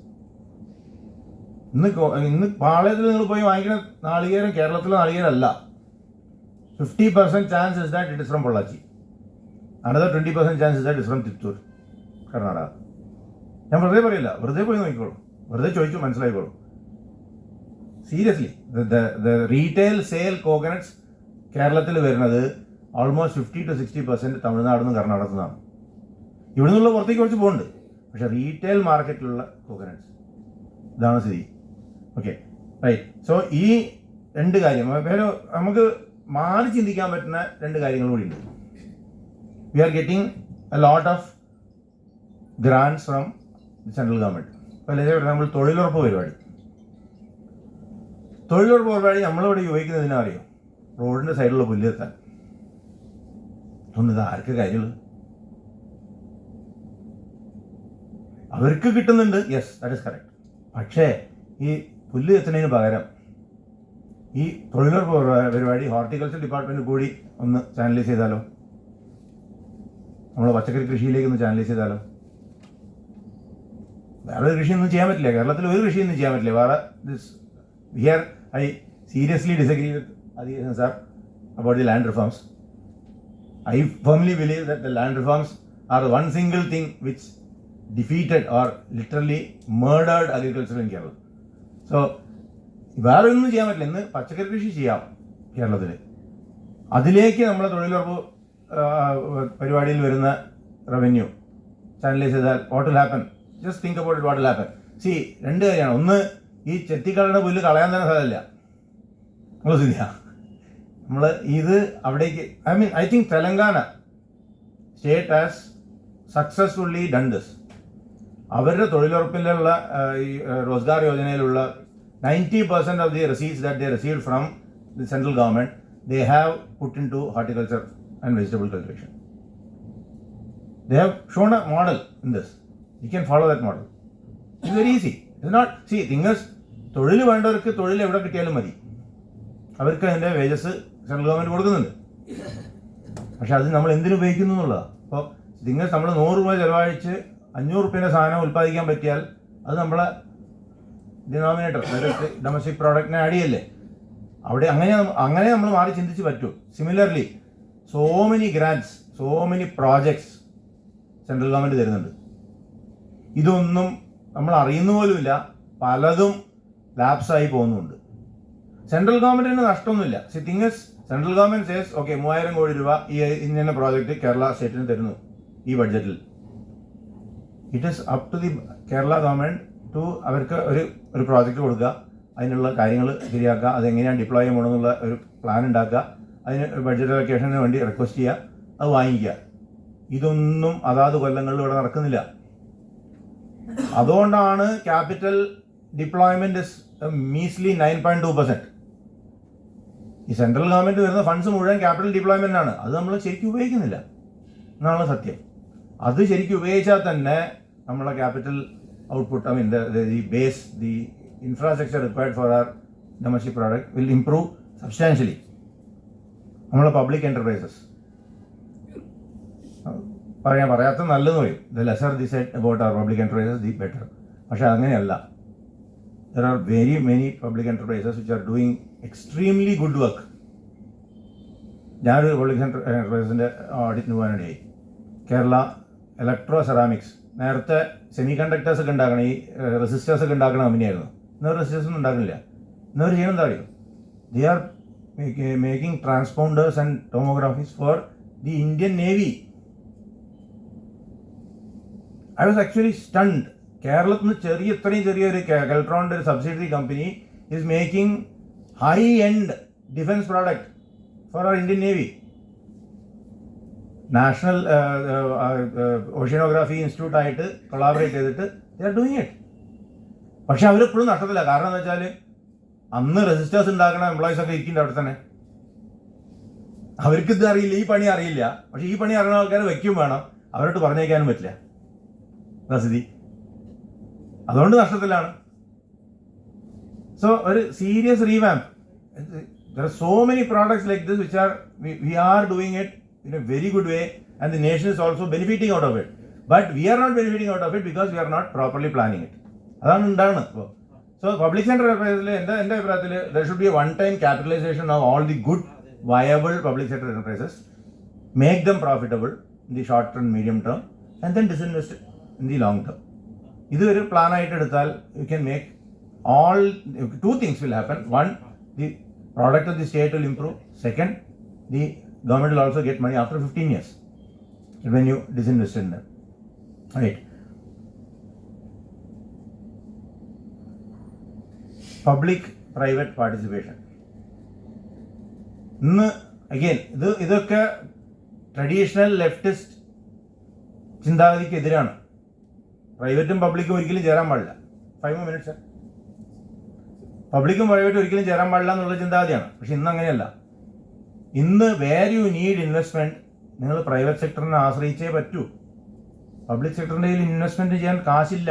ഇന്ന് പാളയത്തിൽ നിങ്ങൾ പോയി വാങ്ങിക്കുന്ന നാളികേരം കേരളത്തിലെ നാളികേരമല്ല. 50% chance is that it is from Pollachi. Another 20% chance is that is from Chittoor, Karnataka. ഞാൻ വെറുതെ പറയില്ല, വെറുതെ പോയി നോക്കിക്കോളൂ, വെറുതെ ചോദിച്ചു മനസ്സിലായിക്കോളൂ. Seriously, the retail sale coconuts കേരളത്തിൽ വരുന്നത് ഓൾമോസ്റ്റ് 50 to 60% തമിഴ്നാട് നിന്നും കർണാടകത്തിൽ നിന്നാണ്. ഇവിടെ നിന്നുള്ള പുറത്തേക്ക് കുറച്ച് പോകുന്നുണ്ട്, പക്ഷേ റീറ്റെയിൽ മാർക്കറ്റിലുള്ള കോക്കനട്ട്സ് ഇതാണ് സ്ഥിതി. Okay right. സോ ഈ രണ്ട് കാര്യം വേറെ നമുക്ക് മാറി ചിന്തിക്കാൻ പറ്റുന്ന രണ്ട് കാര്യങ്ങൾ കൂടി ഉണ്ട്. We are getting a lot of grants from central government. ഇപ്പോൾ നമ്മൾ തൊഴിലുറപ്പ് പരിപാടി നമ്മളിവിടെ ഉപയോഗിക്കുന്നതിനാ അറിയോ? റോഡിൻ്റെ സൈഡിലുള്ള പുല്ല് എത്താൻ. ഇത് ആർക്ക് കാര്യമുള്ളൂ? അവർക്ക് കിട്ടുന്നുണ്ട്, യെസ് ദാറ്റ് ഇസ് കറക്റ്റ്. പക്ഷേ ഈ പുല്ല് എത്തുന്നതിന് പകരം ഈ തൊഴിലുറപ്പ് പരിപാടി ഹോർട്ടിക്കൾച്ചർ ഡിപ്പാർട്ട്മെൻറ്റ് കൂടി ഒന്ന് ചാനലൈസ് ചെയ്താലോ? നമ്മൾ പച്ചക്കറി കൃഷിയിലേക്ക് ഒന്ന് ചാനലൈസ് ചെയ്താലോ? വേറെ ഒരു കൃഷിയൊന്നും ചെയ്യാൻ പറ്റില്ല. കേരളത്തിൽ ഒരു കൃഷിയൊന്നും ചെയ്യാൻ പറ്റില്ല. വേറെ here I seriously disagree with Adhisan sir about the land reforms. I firmly believe that the land reforms are one single thing which defeated or literally murdered agriculture in Kerala. So വേറെ ഒന്നും ചെയ്യാൻ പറ്റില്ല. ഇന്ന് പച്ചക്കറി കൃഷി ചെയ്യാം കേരളത്തിൽ. അതിലേക്ക് നമ്മളെ തൊഴിലുറപ്പ് പരിപാടിയിൽ വരുന്ന റവന്യൂ ചാനലൈസ് ചെയ്താൽ what will happen? Just think about it, what will happen? C രണ്ട് കാര്യമാണ്. ഒന്ന്, ഈ ചെത്തിക്കളയുടെ പുല്ല് കളയാൻ തന്നെ സാധ്യല്ല. നമ്മൾ ശരിയാ നമ്മൾ ഇത് അവിടേക്ക് I think Telangana state has successfully done this. അവരുടെ തൊഴിലുറപ്പിലുള്ള ഈ Rozgar യോജനയിലുള്ള 90% of the receipts that they received from the central government, they have put into horticulture and vegetable cultivation. They have shown a model in this. You can follow that model. It's very easy. It's not, see, thing is, തൊഴിൽ വേണ്ടവർക്ക് തൊഴിൽ എവിടെ കിട്ടിയാലും മതി. അവർക്ക് അതിൻ്റെ വേജസ് സെൻട്രൽ ഗവൺമെൻറ് കൊടുക്കുന്നുണ്ട്. പക്ഷെ അത് നമ്മൾ എന്തിനു ഉപയോഗിക്കുന്നു എന്നുള്ളതാണ്. അപ്പോൾ നിങ്ങൾ നമ്മൾ 100 രൂപ ചിലവഴിച്ച് 500 റുപ്യേൻ്റെ സാധനം ഉൽപ്പാദിക്കാൻ പറ്റിയാൽ അത് നമ്മളെ ഡിനോമിനേറ്റർ, അതായത് ഡൊമസ്റ്റിക് പ്രോഡക്റ്റിനെ ആഡ് ചെയ്യല്ലേ? അവിടെ അങ്ങനെ നമ്മൾ മാറി ചിന്തിച്ച് പറ്റൂ. Similarly so many grants, so many projects central government തരുന്നുണ്ട്. ഇതൊന്നും നമ്മൾ അറിയുന്ന പോലുമില്ല. പലതും ലാപ്സായി പോകുന്നുണ്ട്. സെൻട്രൽ ഗവൺമെൻറ്റിന് നഷ്ടമൊന്നുമില്ല. The thing is, central government says okay 3000 കോടി രൂപ ഈ ഇന്ന പ്രോജക്റ്റ് കേരള സ്റ്റേറ്റിന് തരുന്നു ഈ ബഡ്ജറ്റിൽ. It is up to the Kerala government to അവർക്ക് ഒരു പ്രോജക്റ്റ് കൊടുക്കുക, അതിനുള്ള കാര്യങ്ങൾ ശരിയാക്കുക, അതെങ്ങനെയാണ് ഡിപ്ലോയ് ചെയ്യണമെന്നുള്ള ഒരു പ്ലാൻ ഉണ്ടാക്കുക, അതിന് ബഡ്ജറ്റ് അലൊക്കേഷന് വേണ്ടി റിക്വസ്റ്റ് ചെയ്യുക, അത് വാങ്ങിക്കുക. ഇതൊന്നും അതാത് കൊല്ലങ്ങളിൽ ഇവിടെ നടക്കുന്നില്ല. അതുകൊണ്ടാണ് ക്യാപിറ്റൽ ഡിപ്ലോയ്മെന്റ് ഇസ് മീസ്ലി 9.2%. ഈ സെൻട്രൽ ഗവൺമെന്റ് വരുന്ന ഫണ്ട്സ് മുഴുവൻ ക്യാപിറ്റൽ ഡിപ്ലോയ്മെന്റ് ആണ്. അത് നമ്മൾ ശരിക്കും ഉപയോഗിക്കുന്നില്ല എന്നാണ് സത്യം. അത് ശരിക്കും ഉപയോഗിച്ചാൽ തന്നെ നമ്മളെ capital output, I mean the base, the infrastructure required for our domestic product will improve substantially. നമ്മളെ പബ്ലിക് എൻ്റർപ്രൈസസ് പറയാത്ത നല്ലതെന്ന് പറയും. The lesser the set about our public enterprises the better. പക്ഷെ അങ്ങനെയല്ല. There are very many public enterprises which are doing extremely good work. ഞാനൊരു പബ്ലിക് എൻ്റർപ്രൈസസിൻ്റെ ഓഡിറ്റിന് പോകാനിടയായി. കേരള ഇലക്ട്രോ സെറാമിക്സ്, നേരത്തെ സെമി കണ്ടക്ടേഴ്സ് ഒക്കെ ഉണ്ടാക്കണം, ഈ റെസിസ്റ്റേഴ്സ് ഒക്കെ ഉണ്ടാക്കുന്ന കമ്പനിയായിരുന്നു. ഇന്നവർ റെസിസ്റ്റേഴ്സ് ഒന്നും ഉണ്ടാക്കുന്നില്ല. ഇന്നവർ ചെയ്യണം എന്താ അറിയും? They are making transponders and tomographies for the Indian Navy. I was actually stunned. കേരളത്തിൽ നിന്ന് ഇത്രയും ചെറിയൊരു കെൽട്രോണിൻ്റെ ഒരു subsidiary company is making high end defence product for our Indian Navy. National Oceanography Institute ആയിട്ട് കൊളാബറേറ്റ് ചെയ്തിട്ട് ദേ ആർ ഡൂയിങ് ഇറ്റ്. പക്ഷെ അവരെപ്പോഴും നഷ്ടത്തില്ല. കാരണം എന്താ വെച്ചാൽ അന്ന് രജിസ്റ്റേഴ്സ് ഉണ്ടാക്കുന്ന എംപ്ലോയീസ് ഒക്കെ ഇരിക്കുന്നുണ്ട് അവിടെ തന്നെ. അവർക്ക് ഇത് അറിയില്ല, ഈ പണി അറിയില്ല. പക്ഷെ ഈ പണി അറിയുന്ന ആൾക്കാർ വയ്ക്കും വേണം, അവരോട്ട് പറഞ്ഞേക്കാനും പറ്റില്ല. സ്ഥിതി അതുകൊണ്ട് നഷ്ടത്തിലാണ്. സോ ഒരു serious revamp. There are so many products like this which are we are doing it in a very good way and the nation is also benefiting out of it. But we are not benefiting out of it because we are not properly planning it. അതാണ് ഉണ്ടാകുന്നത്. ഇപ്പോൾ സോ പബ്ലിക് സെക്ടർ എൻ്റർപ്രൈസിൽ എൻ്റെ അഭിപ്രായത്തിൽ there should be a one-time capitalization of all the good viable public sector enterprises, make them profitable in the short term, medium term, and then disinvest in the long term. ഇത് ഒരു പ്ലാൻ ആയിട്ട് എടുത്താൽ you can make all two things will happen. One, the product of the state will improve. Second, the government will also get money after 15 years when you disinvest in them. Right. Public private participation. ഇന്ന് അഗെയിൻ ഇതൊക്കെ ട്രഡീഷണൽ ലെഫ്റ്റിസ്റ്റ് ചിന്താഗതിക്കെതിരാണ്. പ്രൈവറ്റും പബ്ലിക്കും ഒരിക്കലും ചേരാൻ പാടില്ല. 5 more minutes. പബ്ലിക്കും പ്രൈവറ്റും ഒരിക്കലും ചേരാൻ പാടില്ല എന്നുള്ള ചിന്താഗതിയാണ്. പക്ഷെ ഇന്ന് അങ്ങനെയല്ല. ഇന്ന് വേർ യു നീഡ് ഇൻവെസ്റ്റ്മെന്റ് നിങ്ങൾ പ്രൈവറ്റ് സെക്ടറിനെ ആശ്രയിച്ചേ പറ്റൂ. പബ്ലിക് സെക്ടറിൻ്റെ കയ്യിൽ ഇൻവെസ്റ്റ്മെന്റ് ചെയ്യാൻ കാശില്ല.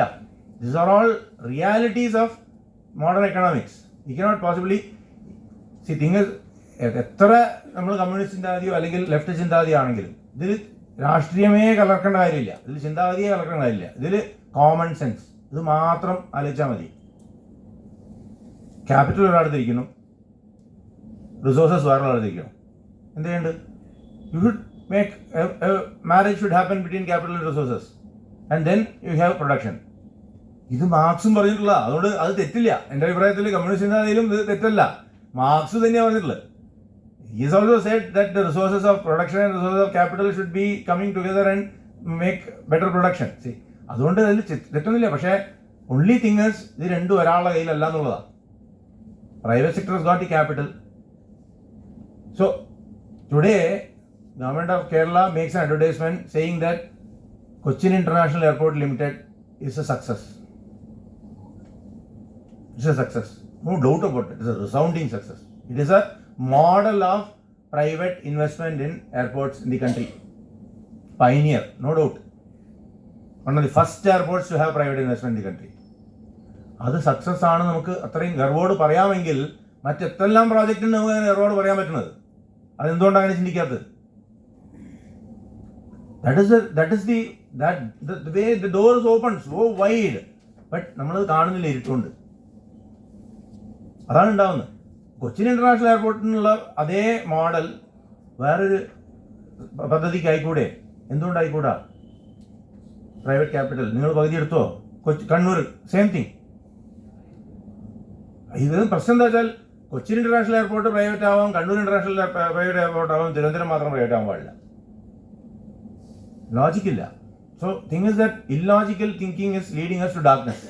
This are all realities of modern economics. You cannot possibly എത്ര നമ്മൾ കമ്മ്യൂണിസ്റ്റ് ചിന്താഗതിയോ അല്ലെങ്കിൽ ലെഫ്റ്റ് ചിന്താഗതിയോ ആണെങ്കിലും ഇതിൽ രാഷ്ട്രീയമേ കലർക്കേണ്ട കാര്യമില്ല, ഇതിൽ ചിന്താഗതിയെ കലർക്കേണ്ട കാര്യമില്ല. ഇതിൽ കോമൺ സെൻസ് ഇത് മാത്രം ആലോചിച്ചാൽ മതി. ക്യാപിറ്റൽ ഒരാളത്തിരിക്കുന്നു, റിസോഴ്സസ് വേറെ ഒരാളത്തിരിക്കണം. എന്ത് ചെയ്യേണ്ടത്? You should make marriage should happen between capital and resources and then you have production. ഇത് മാർക്സും പറഞ്ഞിട്ടുള്ള, അതുകൊണ്ട് അത് തെറ്റില്ല. എൻ്റെ അഭിപ്രായത്തിൽ കമ്മ്യൂണിസ്റ്റ് ചിന്താഗതിയിലും ഇത് തെറ്റല്ല, മാർക്സ് തന്നെയാണ് പറഞ്ഞിട്ടുള്ളത്. He has also said that the resources of production and resources of capital should be coming together and make better production. See, അതുകൊണ്ട് അതിൽ തെറ്റൊന്നുമില്ല. പക്ഷേ only thing is ഇത് രണ്ടും ഒരാളുടെ കയ്യിലല്ല എന്നുള്ളതാണ്. Private sector has got the capital. So today Government of Kerala makes an advertisement saying that Cochin International Airport Limited is a success. It's a success. No doubt about it. It's a resounding success. It is a model of private investment in airports in the country. Pioneer, no doubt. One of the first airports to have private investment in the country. അത് സക്സസ് ആണ് നമുക്ക് അത്രയും ഗർവോട് പറയാമെങ്കിൽ മറ്റെല്ലാം പ്രോജക്റ്റിന് നമുക്ക് അങ്ങനെ ഗർവോട് പറയാൻ പറ്റുന്നത്. അതെന്തുകൊണ്ടാണ് അങ്ങനെ ചിന്തിക്കാത്തത്? That is the way the door is open so wide. But നമ്മളത് കാണുന്നില്ല, ഇരുട്ടുകൊണ്ട്. അതാണ് ഉണ്ടാവുന്നത്. കൊച്ചിൻ ഇന്റർനാഷണൽ എയർപോർട്ടിനുള്ള അതേ മോഡൽ വേറൊരു പദ്ധതിക്കായിക്കൂടെ? എന്തുകൊണ്ടായിക്കൂടാ? പ്രൈവറ്റ് ക്യാപിറ്റൽ നിങ്ങൾ പകുതി എടുത്തോ? Kannur same thing. ഇത് പ്രശ്നം എന്താ വെച്ചാൽ കൊച്ചിൻ ഇന്റർനാഷണൽ എയർപോർട്ട് പ്രൈവറ്റ് ആവാം, കണ്ണൂർ ഇന്റർനാഷണൽ പ്രൈവറ്റ് എയർപോർട്ട് ആവാം, തിരുവനന്തപുരം മാത്രം പ്രൈവറ്റ് ആവാൻ പാടില്ല. ലോജിക്കില്ല. So thing is that illogical thinking is leading us to darkness.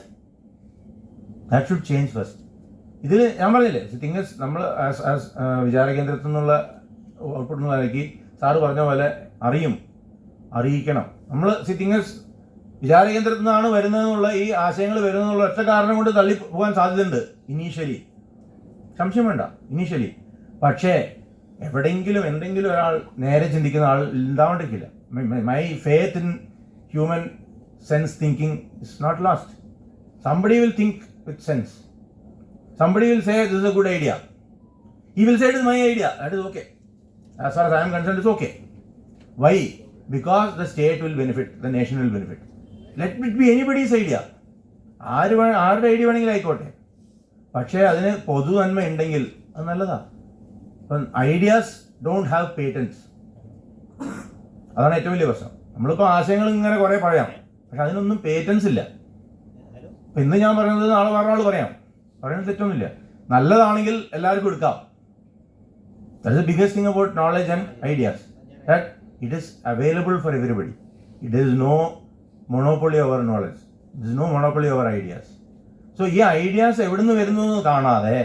That should change first. ഇതിൽ ഞാൻ പറഞ്ഞില്ലേ, തിങ് ഇസ് നമ്മൾ ആസ് വിചാരകേന്ദ്രത്തിൽ നിന്നുള്ള ഔട്ട്പുട്ട് എന്നുള്ള നിലയ്ക്ക് സാറ് പറഞ്ഞ പോലെ അറിയിക്കണം. നമ്മൾ തിങ് ഇസ് വിചാരകേന്ദ്രത്തിൽ നിന്നാണ് വരുന്നതെന്നുള്ള ഈ ആശയങ്ങൾ വരുന്നതെന്നുള്ള ഒറ്റ കാരണം കൊണ്ട് തള്ളി പോകാൻ സാധ്യതയുണ്ട് ഇനീഷ്യലി, സംശയം വേണ്ട ഇനീഷ്യലി. പക്ഷേ എവിടെയെങ്കിലും എന്തെങ്കിലും ഒരാൾ നേരെ ചിന്തിക്കുന്ന ആൾ ഉണ്ടാവാണ്ടിരിക്കില്ല. My faith in human sense thinking is not lost. Somebody will think with sense. Somebody will say this is a good idea. He will say it is my idea. That is okay. As far as I am concerned, it's okay. Why? Because the state will benefit, the nation will benefit. Let it be anybody's idea. ആരുടെ ഐഡിയ വേണമെങ്കിലും ആയിക്കോട്ടെ. പക്ഷേ അതിന് പൊതു നന്മ ഉണ്ടെങ്കിൽ അത് നല്ലതാണ്. അപ്പം ഐഡിയാസ് ഡോണ്ട് ഹാവ് പേറ്റൻസ്. അതാണ് ഏറ്റവും വലിയ പ്രശ്നം. നമ്മളിപ്പോൾ ആശയങ്ങൾ ഇങ്ങനെ കുറേ പറയാം, പക്ഷെ അതിനൊന്നും പേറ്റൻസ് ഇല്ല. അപ്പം ഇന്ന് ഞാൻ പറയുന്നത് നാളെ വേറെ ആൾ പറയാം, പറയുന്നത് തെറ്റൊന്നുമില്ല. നല്ലതാണെങ്കിൽ എല്ലാവർക്കും എടുക്കാം. That is the biggest thing about knowledge and ideas, that it is available for everybody. It is no monopoly over knowledge, it is no monopoly over ideas. So ഈ ഐഡിയാസ് എവിടുന്ന് വരുന്നു എന്ന് കാണാതെ,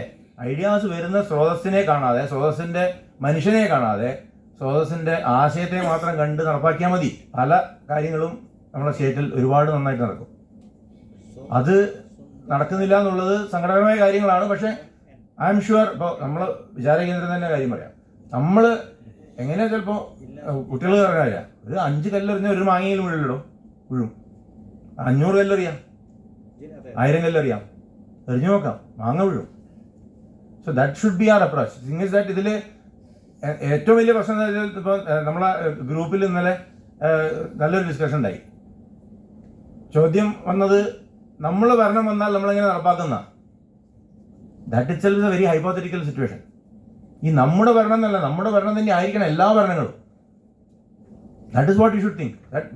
ഐഡിയാസ് വരുന്ന സ്രോതസ്സിനെ കാണാതെ, സ്രോതസ്സിൻ്റെ മനുഷ്യനെ കാണാതെ, സ്രോതസ്സിൻ്റെ ആശയത്തെ മാത്രം കണ്ട് നടപ്പാക്കിയാൽ മതി. പല കാര്യങ്ങളും നമ്മുടെ സ്റ്റേറ്റിൽ ഒരുപാട് നന്നായിട്ട് നടക്കും. അത് നടക്കുന്നില്ല എന്നുള്ളത് സങ്കടകരമായ കാര്യങ്ങളാണ്. പക്ഷേ ഐ എം ഷുവർ, ഇപ്പോൾ നമ്മൾ വിചാരകേന്ദ്രം തന്നെ കാര്യം പറയാം, നമ്മൾ എങ്ങനെയാ ചിലപ്പോൾ കുട്ടികൾ പറഞ്ഞാൽ ഒരു 5 കല്ലെറിഞ്ഞാൽ ഒരു മാങ്ങയിലും വീഴില്ലടോ, വീഴും. 500 കല്ലെറിയാം, 1000 കല്ലെറിയാം, എറിഞ്ഞു നോക്കാം, മാങ്ങ വീഴും. So that should be our approach. Thing is that ഇതിൽ ഏറ്റവും വലിയ പ്രശ്നം എന്താ വെച്ചാൽ, ഇപ്പോൾ നമ്മളെ ഗ്രൂപ്പിൽ ഇന്നലെ നല്ലൊരു ഡിസ്കഷൻ ഉണ്ടായി. ചോദ്യം വന്നത്, നമ്മൾ ഭരണം വന്നാൽ നമ്മളെങ്ങനെ നടപ്പാക്കുന്ന? That itself is a very hypothetical situation. ഈ നമ്മുടെ ഭരണം എന്നല്ല, നമ്മുടെ ഭരണം തന്നെ ആയിരിക്കണം എല്ലാ ഭരണങ്ങളും. That is what you should think. That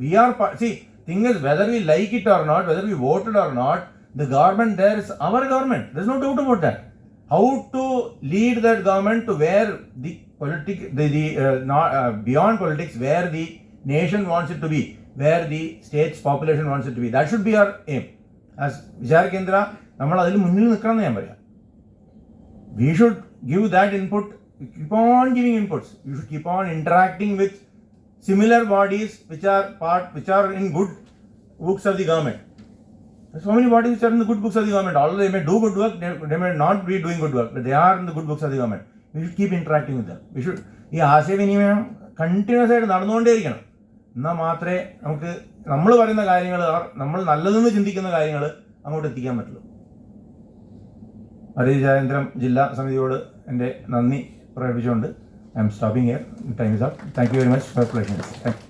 we are see thing is whether we like it or not, whether we voted or not, the government there is our government. There is no doubt about that. How to lead that government to where the beyond politics, where the nation wants it to be, where the state's population wants it to be. That should be our aim. As Vichar Kendra, നമ്മൾ അതിൽ മുന്നിൽ നിൽക്കണമെന്ന് ഞാൻ പറയാം. We should give that input, keep on giving inputs. You should keep on interacting with similar bodies which are in good books of the government. There's so many bodies which are in the good books of the government. Although they may do good work, they may not be doing good work, but they are in the good books of the government. We should keep interacting with them. We should ഈ ആശയവിനിമയം കണ്ടിന്യൂസ് ആയിട്ട് നടന്നുകൊണ്ടേയിരിക്കണം. എന്നാൽ മാത്രമേ നമുക്ക് നമ്മൾ പറയുന്ന കാര്യങ്ങൾ, നമ്മൾ നല്ലതെന്ന് ചിന്തിക്കുന്ന കാര്യങ്ങൾ അങ്ങോട്ട് എത്തിക്കാൻ പറ്റുള്ളൂ. ഹരിജാനേന്ദ്രം ജില്ലാ സമിതിയോട് എൻ്റെ നന്ദി പ്രകടിപ്പിച്ചുകൊണ്ട് I am stopping here. Time is up. Thank you very much for patience. Thank U.